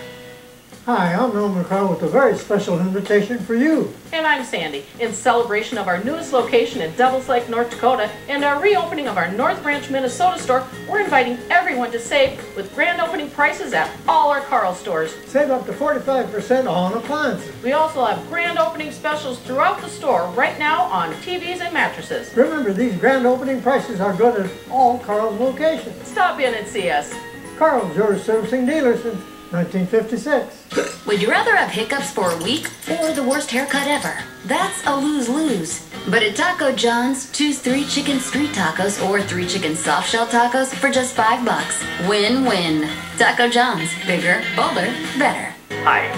Hi, I'm Ron McCall with a very special invitation for you. And I'm Sandy. In celebration of our newest location in Devils Lake, North Dakota, and our reopening of our North Branch, Minnesota store, we're inviting everyone to save with grand opening prices at all our Carl stores. Save up to 45% on appliances. We also have grand opening specials throughout the store right now on TVs and mattresses. Remember, these grand opening prices are good at all Carl's locations. Stop in and see us. Carl's, your servicing dealer since 1956. Would you rather have hiccups for a week or the worst haircut ever? That's a lose-lose. But at Taco John's, choose 3 chicken street tacos or 3 chicken soft shell tacos for just $5. Win-win. Taco John's. Bigger, bolder, better. Hi,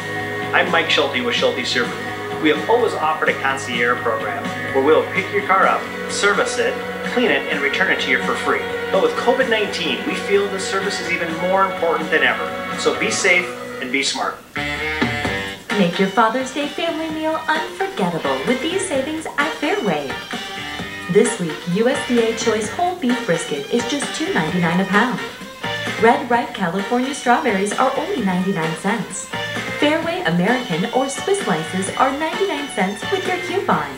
I'm Mike Schulte with Schulte Subaru. We have always offered a concierge program where we'll pick your car up, service it, clean it, and return it to you for free. But with COVID-19, we feel the service is even more important than ever. So be safe and be smart. Make your Father's Day family meal unforgettable with these savings at Fairway. This week, USDA Choice Whole Beef Brisket is just $2.99 a pound. Red Ripe California Strawberries are only 99 cents. Fairway American or Swiss slices are 99 cents with your coupon.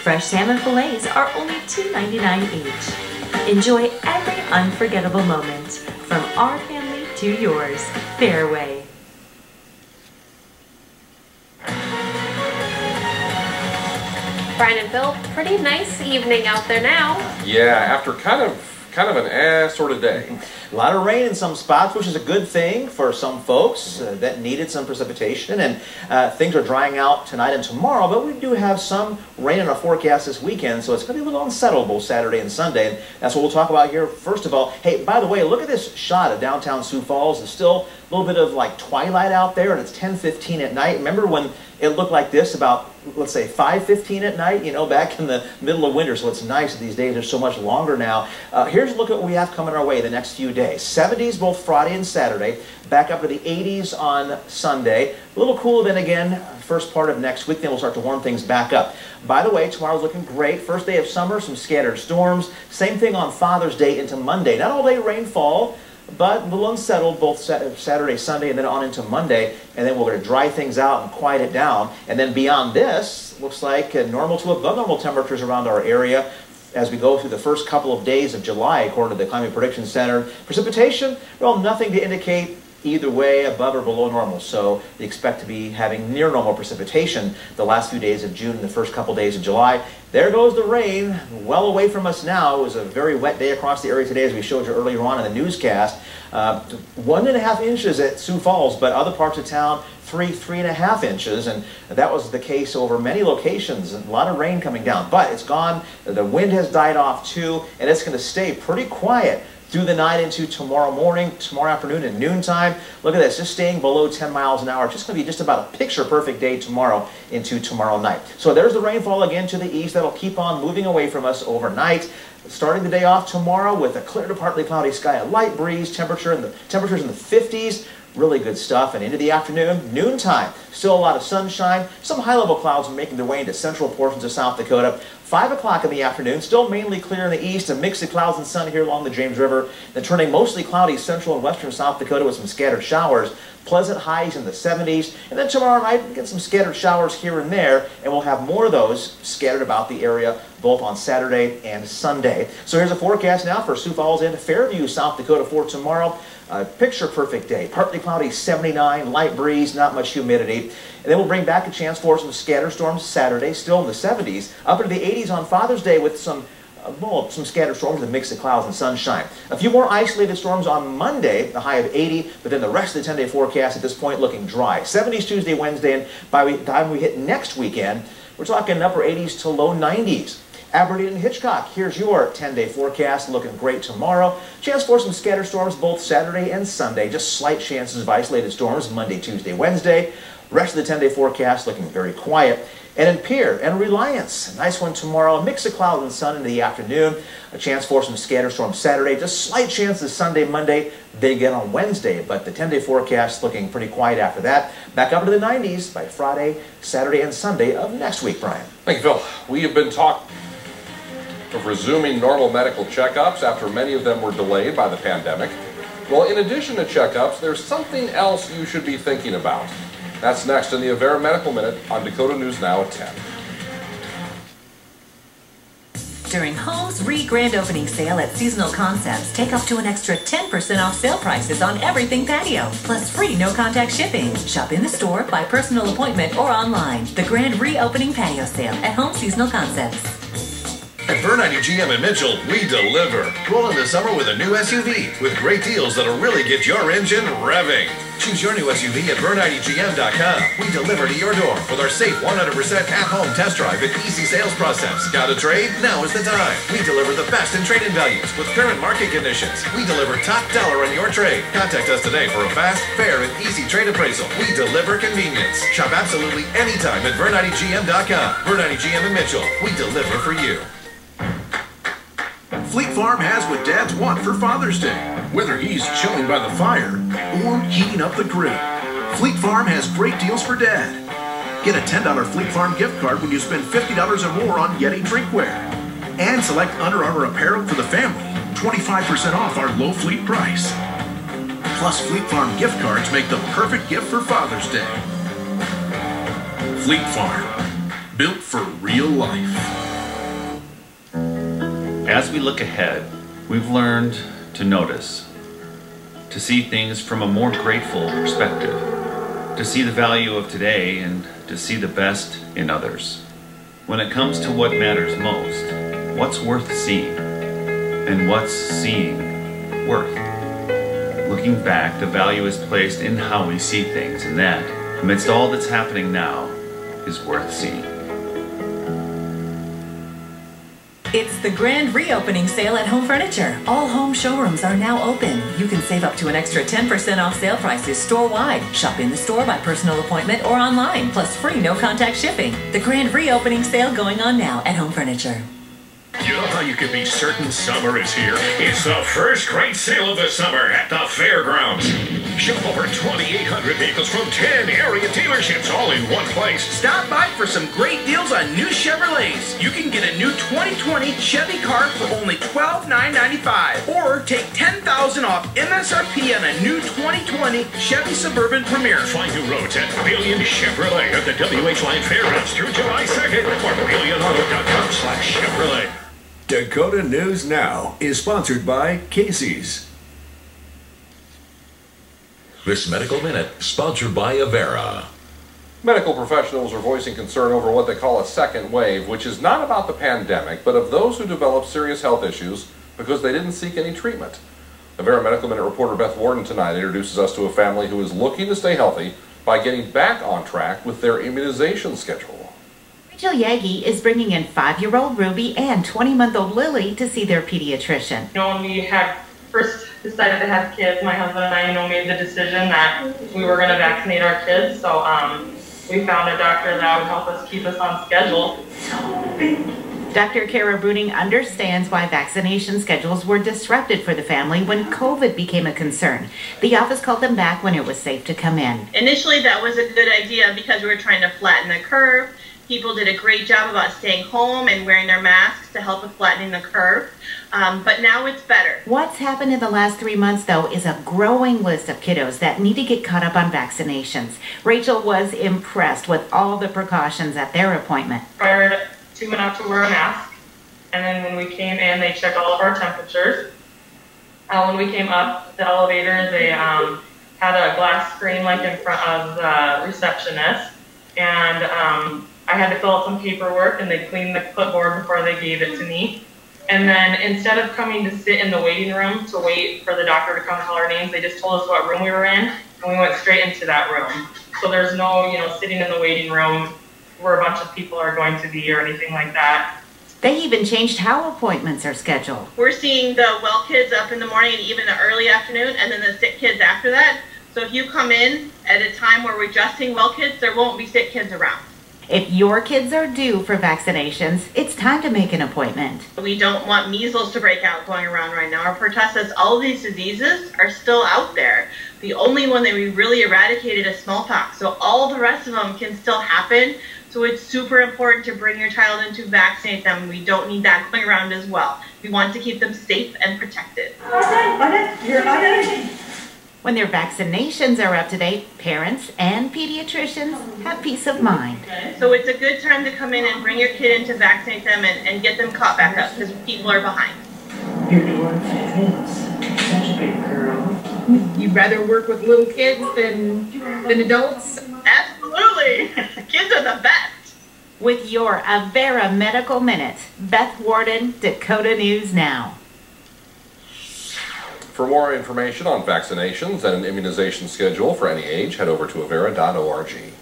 Fresh salmon fillets are only $2.99 each. Enjoy every unforgettable moment from our family to yours. Fairway. Brian and Phil, pretty nice evening out there now. Yeah, after kind of an sort of day. A lot of rain in some spots, which is a good thing for some folks that needed some precipitation, and things are drying out tonight and tomorrow, but we do have some rain in our forecast this weekend, so it's going to be a little unsettled both Saturday and Sunday, and that's what we'll talk about here first of all. Hey, by the way, look at this shot of downtown Sioux Falls. There's still a little bit of like twilight out there, and it's 10:15 at night. Remember when it looked like this about, let's say, 5:15 at night, you know, back in the middle of winter, so it's nice that these days are so much longer now. Here's a look at what we have coming our way the next few days. 70s both Friday and Saturday, back up to the 80s on Sunday. A little cooler then again, first part of next week, then we'll start to warm things back up. By the way, tomorrow's looking great. First day of summer, some scattered storms. Same thing on Father's Day into Monday. Not all day rainfall, but a little unsettled both Saturday, Sunday, and then on into Monday. And then we're going to dry things out and quiet it down. And then beyond this, looks like normal to above normal temperatures around our area as we go through the first couple of days of July, according to the Climate Prediction Center. Precipitation, well, nothing to indicate either way, above or below normal. So we expect to be having near normal precipitation the last few days of June and the first couple days of July. There goes the rain, well away from us now. It was a very wet day across the area today, as we showed you earlier on in the newscast. 1.5 inches at Sioux Falls, but other parts of town, 3.5 inches, and that was the case over many locations. A lot of rain coming down, but it's gone. The wind has died off too, and it's going to stay pretty quiet through the night into tomorrow morning, tomorrow afternoon, and noontime. Look at this, just staying below 10 miles an hour. It's just going to be just about a picture-perfect day tomorrow into tomorrow night. So there's the rainfall again to the east. That'll keep on moving away from us overnight. Starting the day off tomorrow with a clear to partly cloudy sky, a light breeze, temperatures in the 50s. Really good stuff. And into the afternoon, noontime, still a lot of sunshine. Some high-level clouds making their way into central portions of South Dakota. 5 o'clock in the afternoon, still mainly clear in the east, a mix of clouds and sun here along the James River. Then turning mostly cloudy central and western South Dakota with some scattered showers. Pleasant highs in the 70s. And then tomorrow night, we get some scattered showers here and there, and we'll have more of those scattered about the area both on Saturday and Sunday. So here's a forecast now for Sioux Falls and Fairview, South Dakota for tomorrow. Picture perfect day. Partly cloudy, 79, light breeze, not much humidity. And then we'll bring back a chance for some scattered storms Saturday, still in the 70s. Up into the 80s on Father's Day with some scattered storms and a mix of clouds and sunshine. A few more isolated storms on Monday, the high of 80, but then the rest of the 10-day forecast at this point looking dry. 70s Tuesday, Wednesday, and by the time we hit next weekend, we're talking upper 80s to low 90s. Aberdeen and Hitchcock, here's your 10-day forecast. Looking great tomorrow. Chance for some scatter storms both Saturday and Sunday. Just slight chances of isolated storms Monday, Tuesday, Wednesday. Rest of the 10-day forecast looking very quiet. And in Pierre and Reliance, a nice one tomorrow. A mix of cloud and sun in the afternoon. A chance for some scatter storms Saturday. Just slight chances Sunday, Monday. They again on Wednesday. But the 10-day forecast looking pretty quiet after that. Back up to the 90s by Friday, Saturday, and Sunday of next week, Brian. Thank you, Phil. We have been talking of resuming normal medical checkups after many of them were delayed by the pandemic. Well, in addition to checkups, there's something else you should be thinking about. That's next in the Avera Medical Minute on Dakota News Now at 10. During Home's Re-Grand Opening Sale at Seasonal Concepts, take up to an extra 10% off sale prices on everything patio, plus free no-contact shipping. Shop in the store, by personal appointment, or online. The Grand Reopening Patio Sale at Home Seasonal Concepts. At Bernardi GM in Mitchell, we deliver. Roll in the summer with a new SUV with great deals that'll really get your engine revving. Choose your new SUV at BernardiGM.com. We deliver to your door with our safe 100% at-home test drive and easy sales process. Got a trade? Now is the time. We deliver the best in trade-in values with current market conditions. We deliver top dollar on your trade. Contact us today for a fast, fair, and easy trade appraisal. We deliver convenience. Shop absolutely anytime at BernardiGM.com. Bernardi GM in Mitchell. We deliver for you. Fleet Farm has what dads want for Father's Day, whether he's chilling by the fire or heating up the grill. Fleet Farm has great deals for Dad. Get a $10 Fleet Farm gift card when you spend $50 or more on Yeti drinkware. And select Under Armour apparel for the family, 25% off our low fleet price. Plus, Fleet Farm gift cards make the perfect gift for Father's Day. Fleet Farm, built for real life. As we look ahead, we've learned to notice, to see things from a more grateful perspective, to see the value of today and to see the best in others. When it comes to what matters most, what's worth seeing and what's seeing worth? Looking back, the value is placed in how we see things, and that, amidst all that's happening now, is worth seeing. It's the Grand Reopening Sale at Home Furniture. All home showrooms are now open. You can save up to an extra 10% off sale prices store-wide. Shop in the store, by personal appointment, or online, plus free no-contact shipping. The Grand Reopening Sale going on now at Home Furniture. You know how you can be certain summer is here? It's the first great sale of the summer at the fairgrounds. Shop over 2,800 vehicles from 10 area dealerships all in one place. Stop by for some great deals on new Chevrolets. You can get a new 2020 Chevy car for only $12,995. Or take $10,000 off MSRP on a new 2020 Chevy Suburban Premier. Find new roads at Billion Chevrolet at the WH Line Fairgrounds through July 2nd or BillionAuto.com/Chevrolet. Dakota News Now is sponsored by Casey's. This Medical Minute, sponsored by Avera. Medical professionals are voicing concern over what they call a second wave, which is not about the pandemic, but of those who develop serious health issues because they didn't seek any treatment. Avera Medical Minute reporter Beth Warden tonight introduces us to a family who is looking to stay healthy by getting back on track with their immunization schedule. Rachel Yagi is bringing in 5-year-old Ruby and 20-month-old Lily to see their pediatrician. When we had first decided to have kids, my husband and I, made the decision that we were going to vaccinate our kids. So we found a doctor that would help us keep us on schedule. Dr. Kara Bruning understands why vaccination schedules were disrupted for the family when COVID became a concern. The office called them back when it was safe to come in. Initially, that was a good idea because we were trying to flatten the curve. People did a great job about staying home and wearing their masks to help with flattening the curve, but now it's better. What's happened in the last 3 months, though, is a growing list of kiddos that need to get caught up on vaccinations. Rachel was impressed with all the precautions at their appointment. Required 2 men out to wear a mask, and then when we came in, they checked all of our temperatures. When we came up the elevator, they had a glass screen like in front of the receptionist, and I had to fill out some paperwork, and they cleaned the clipboard before they gave it to me. And then instead of coming to sit in the waiting room to wait for the doctor to come call our names, they just told us what room we were in, and we went straight into that room. So there's no, sitting in the waiting room where a bunch of people are going to be or anything like that. They even changed how appointments are scheduled. We're seeing the well kids up in the morning and even the early afternoon, and then the sick kids after that. So if you come in at a time where we're just seeing well kids, there won't be sick kids around. If your kids are due for vaccinations, it's time to make an appointment. We don't want measles to break out going around right now. Our protest says all these diseases are still out there. The only one that we really eradicated is smallpox. So all the rest of them can still happen. So it's super important to bring your child in to vaccinate them. We don't need that going around as well. We want to keep them safe and protected. When their vaccinations are up to date, parents and pediatricians have peace of mind. So it's a good time to come in and bring your kid in to vaccinate them and get them caught back up because people are behind. You're doing fabulous. Such a big girl. You'd rather work with little kids than adults? Absolutely. Kids are the best. With your Avera Medical Minute, Beth Warden, Dakota News Now. For more information on vaccinations and an immunization schedule for any age, head over to avera.org.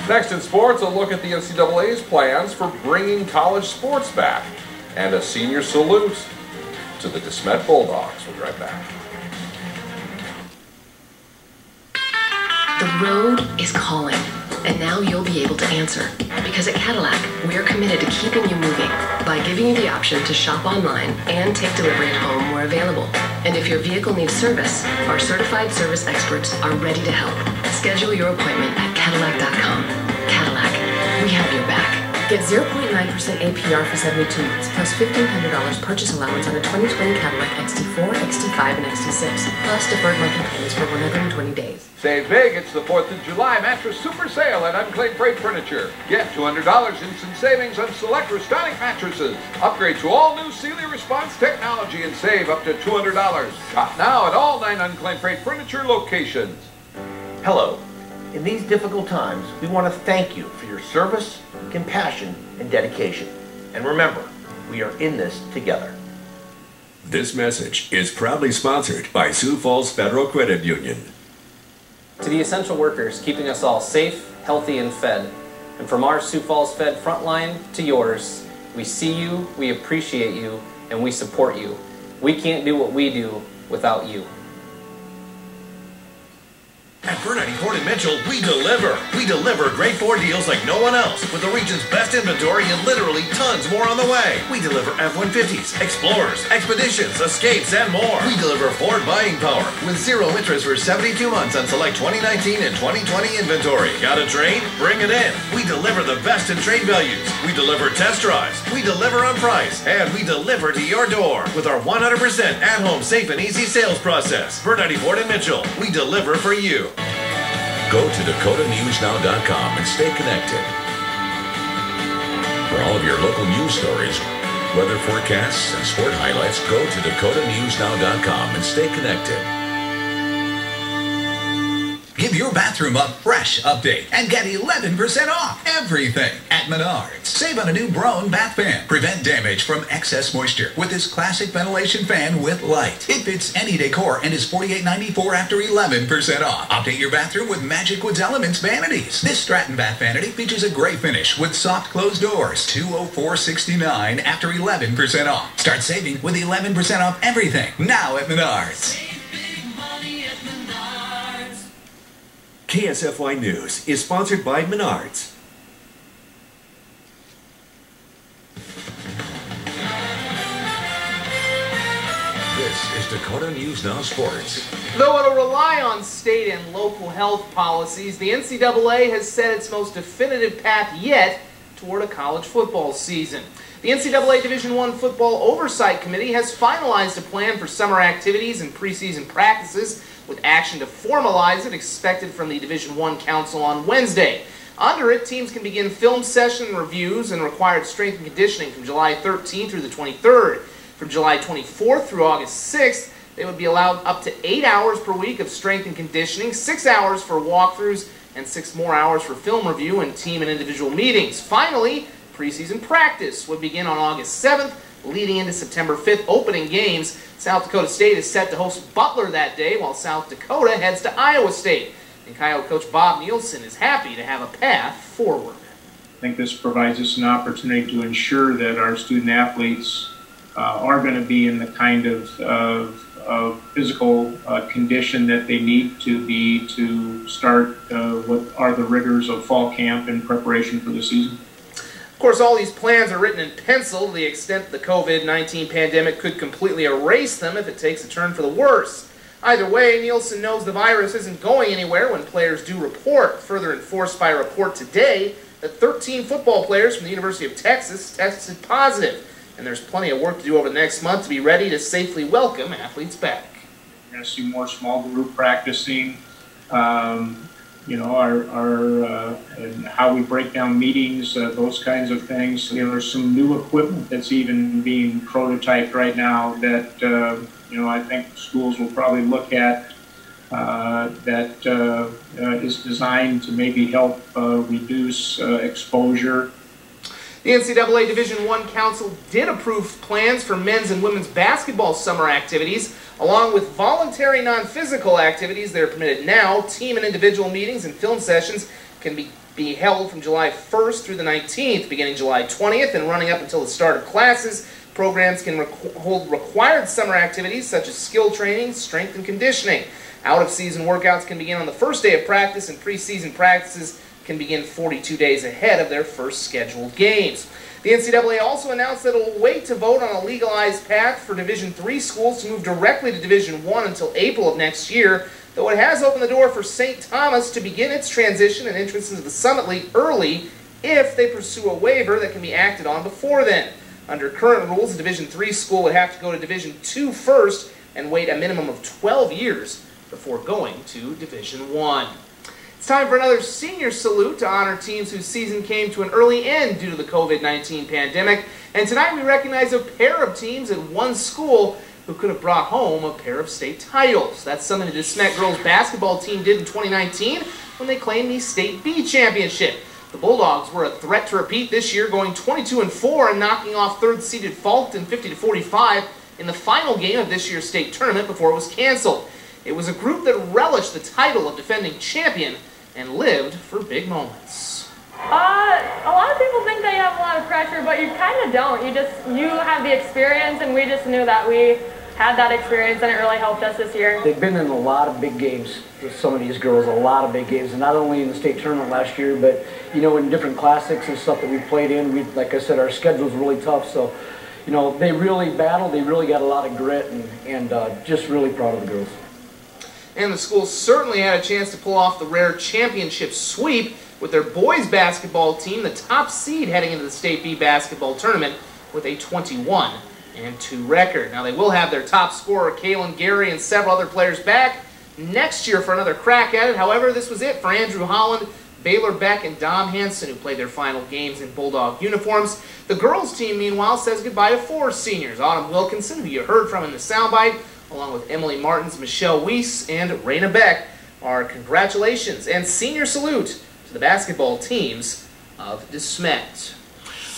Next in sports, a look at the NCAA's plans for bringing college sports back and a senior salute to the DeSmet Bulldogs. We'll be right back. The road is calling, and now you'll be able to answer. Because at Cadillac, we're committed to keeping you moving by giving you the option to shop online and take delivery at home where available. And if your vehicle needs service, our certified service experts are ready to help. Schedule your appointment at Cadillac.com. Cadillac, we have your back. Get 0.9% APR for 72 months, plus $1,500 purchase allowance on a 2020 Cadillac XT4, XT5, and XT6, plus deferred monthly payments for 120 days. Save big, it's the 4th of July mattress super sale at Unclaimed Freight Furniture. Get $200 instant savings on select Restonic mattresses. Upgrade to all new Sealy Response technology and save up to $200. Shop now at all 9 Unclaimed Freight Furniture locations. Hello. In these difficult times, we want to thank you for your service, compassion, and dedication. And remember, we are in this together. This message is proudly sponsored by Sioux Falls Federal Credit Union. To the essential workers keeping us all safe, healthy, and fed. And from our Sioux Falls Fed frontline to yours, we see you, we appreciate you, and we support you. We can't do what we do without you. At Bernardi Ford in Mitchell, we deliver. We deliver great Ford deals like no one else, with the region's best inventory and literally tons more on the way. We deliver F-150s, Explorers, Expeditions, Escapes, and more. We deliver Ford buying power with 0 interest for 72 months on select 2019 and 2020 inventory. Got a trade? Bring it in. We deliver the best in trade values. We deliver test drives. We deliver on price. And we deliver to your door with our 100% at-home safe and easy sales process. Bernardi Ford in Mitchell. We deliver for you. Go to DakotaNewsNow.com and stay connected. For all of your local news stories, weather forecasts, and sport highlights, go to DakotaNewsNow.com and stay connected. Give your bathroom a fresh update and get 11% off everything at Menards. Save on a new Braun bath fan. Prevent damage from excess moisture with this classic ventilation fan with light. It fits any decor and is $48.94 after 11% off. Update your bathroom with Magic Woods Elements vanities. This Stratton bath vanity features a gray finish with soft closed doors. $204.69 after 11% off. Start saving with 11% off everything now at Menards. KSFY News is sponsored by Menards. This is Dakota News Now Sports. Though it'll rely on state and local health policies, the NCAA has set its most definitive path yet toward a college football season. The NCAA Division I Football Oversight Committee has finalized a plan for summer activities and preseason practices, with action to formalize it expected from the Division I Council on Wednesday. Under it, teams can begin film session reviews and required strength and conditioning from July 13th through the 23rd. From July 24th through August 6th, they would be allowed up to 8 hours per week of strength and conditioning, 6 hours for walkthroughs, and 6 more hours for film review and team and individual meetings. Finally, preseason practice would begin on August 7th, leading into September 5th opening games. South Dakota State is set to host Butler that day, while South Dakota heads to Iowa State. And Coyote coach Bob Nielsen is happy to have a path forward. think this provides us an opportunity to ensure that our student athletes are going to be in the kind of physical condition that they need to be to start what are the rigors of fall camp in preparation for the season. Of course, all these plans are written in pencil to the extent the COVID-19 pandemic could completely erase them if it takes a turn for the worse. Either way, Nielsen knows the virus isn't going anywhere when players do report, further enforced by a report today that 13 football players from the University of Texas tested positive. And there's plenty of work to do over the next month to be ready to safely welcome athletes back. We're going to see more small group practicing, you know, and how we break down meetings, those kinds of things. You know, there's some new equipment that's even being prototyped right now that, you know, I think schools will probably look at that is designed to maybe help reduce exposure. The NCAA Division I Council did approve plans for men's and women's basketball summer activities, along with voluntary non-physical activities that are permitted now. Team and individual meetings and film sessions can be held from July 1st through the 19th, beginning July 20th and running up until the start of classes. Programs can hold required summer activities such as skill training, strength and conditioning. Out-of-season workouts can begin on the first day of practice, and preseason practices can begin 42 days ahead of their first scheduled games. The NCAA also announced that it will wait to vote on a legalized path for Division III schools to move directly to Division I until April of next year, though it has opened the door for St. Thomas to begin its transition and entrance into the Summit League early if they pursue a waiver that can be acted on before then. Under current rules, a Division III school would have to go to Division II first and wait a minimum of 12 years before going to Division I. It's time for another senior salute to honor teams whose season came to an early end due to the COVID-19 pandemic. And tonight we recognize a pair of teams at one school who could have brought home a pair of state titles. That's something the DeSmet girls basketball team did in 2019 when they claimed the State B championship. The Bulldogs were a threat to repeat this year, going 22-4 and knocking off third-seeded Fulton 50-45 in the final game of this year's state tournament before it was canceled. It was a group that relished the title of defending champion and lived for big moments. A lot of people think they have a lot of pressure, but you kind of don't. You have the experience, and we just knew that we had that experience, and it really helped us this year. They've been in a lot of big games with some of these girls, a lot of big games, and not only in the state tournament last year, but you know, in different classics and stuff that we played in. Like I said, our schedule's really tough, so you know, they really battled. They really got a lot of grit, and just really proud of the girls. And the school certainly had a chance to pull off the rare championship sweep with their boys basketball team, the top seed heading into the State B basketball tournament with a 21-2 record. Now they will have their top scorer, Kaylin Gary, and several other players back next year for another crack at it. However, this was it for Andrew Holland, Baylor Beck, and Dom Hansen, who played their final games in Bulldog uniforms. The girls team, meanwhile, says goodbye to 4 seniors. Autumn Wilkinson, who you heard from in the soundbite, along with Emily Martins, Michelle Weiss, and Raina Beck. Our congratulations and senior salute to the basketball teams of DeSmet.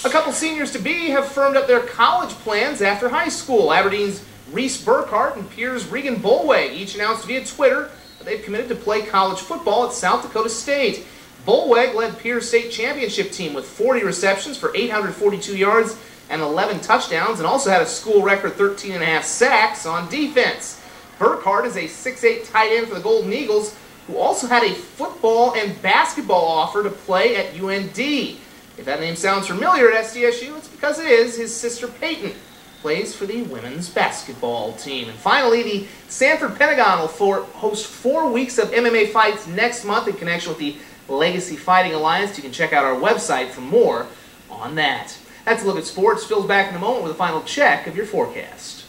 A couple seniors to be have firmed up their college plans after high school. Aberdeen's Reese Burkhart and Piers Regan Bulway each announced via Twitter that they've committed to play college football at South Dakota State. Bulweg led Piers' state championship team with 40 receptions for 842 yards and 11 touchdowns, and also had a school record 13.5 sacks on defense. Burkhart is a 6'8" tight end for the Golden Eagles, who also had a football and basketball offer to play at UND. If that name sounds familiar at SDSU, it's because it is. His sister Peyton plays for the women's basketball team. And finally, the Sanford Pentagon will host 4 weeks of MMA fights next month in connection with the Legacy Fighting Alliance. You can check out our website for more on that. That's a look at sports. Phil's back in a moment with a final check of your forecast.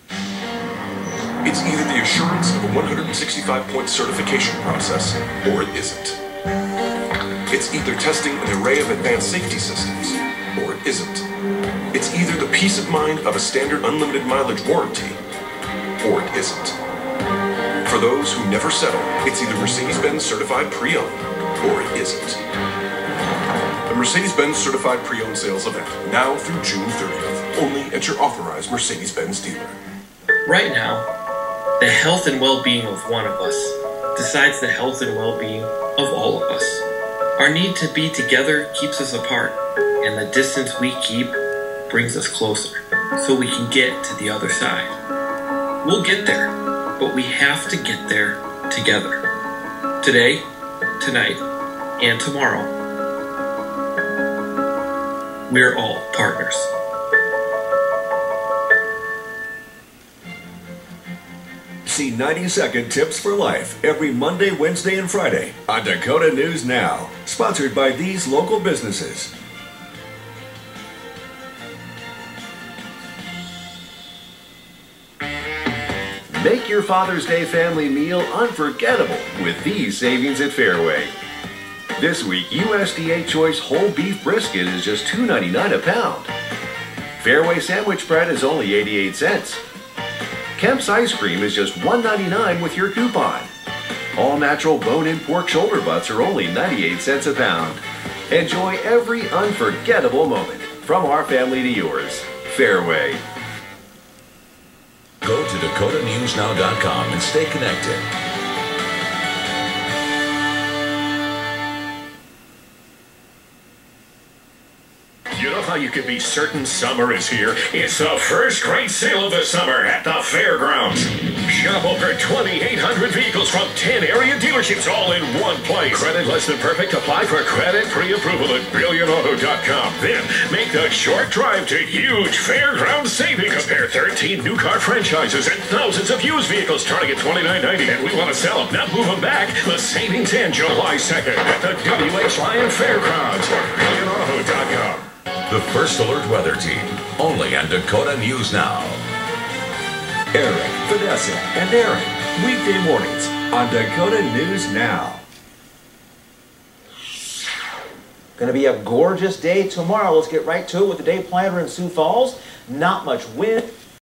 It's either the assurance of a 165-point certification process, or it isn't. It's either testing an array of advanced safety systems, or it isn't. It's either the peace of mind of a standard unlimited mileage warranty, or it isn't. For those who never settle, it's either Mercedes-Benz Certified Pre-Owned, or it isn't. The Mercedes-Benz Certified Pre-Owned sales event, now through June 30th, only at your authorized Mercedes-Benz dealer. Right now, the health and well-being of one of us decides the health and well-being of all of us. Our need to be together keeps us apart, and the distance we keep brings us closer, so we can get to the other side. We'll get there, but we have to get there together. Today, tonight, and tomorrow, we're all partners. See 90-second tips for life every Monday, Wednesday, and Friday on Dakota News Now. Sponsored by these local businesses. Make your Father's Day family meal unforgettable with these savings at Fairway. This week, USDA Choice whole beef brisket is just $2.99 a pound. Fairway sandwich bread is only 88 cents. Kemp's ice cream is just $1.99 with your coupon. All natural bone-in pork shoulder butts are only 98 cents a pound. Enjoy every unforgettable moment from our family to yours. Fairway. Go to DakotaNewsNow.com and stay connected. You know how you can be certain summer is here? It's the first great sale of the summer at the fairgrounds. Shop over 2,800 vehicles from 10 area dealerships all in one place. Credit less than perfect. Apply for credit pre-approval at BillionAuto.com. Then make the short drive to huge fairground savings. Compare 13 new car franchises and thousands of used vehicles starting at $29.90. And we want to sell them, not move them back. The savings end July 2nd at the WH Lyon Fairgrounds or BillionAuto.com. The First Alert Weather Team, only on Dakota News Now. Eric, Vanessa, and Aaron, weekday mornings on Dakota News Now. Going to be a gorgeous day tomorrow. Let's get right to it with the day planner in Sioux Falls. Not much wind.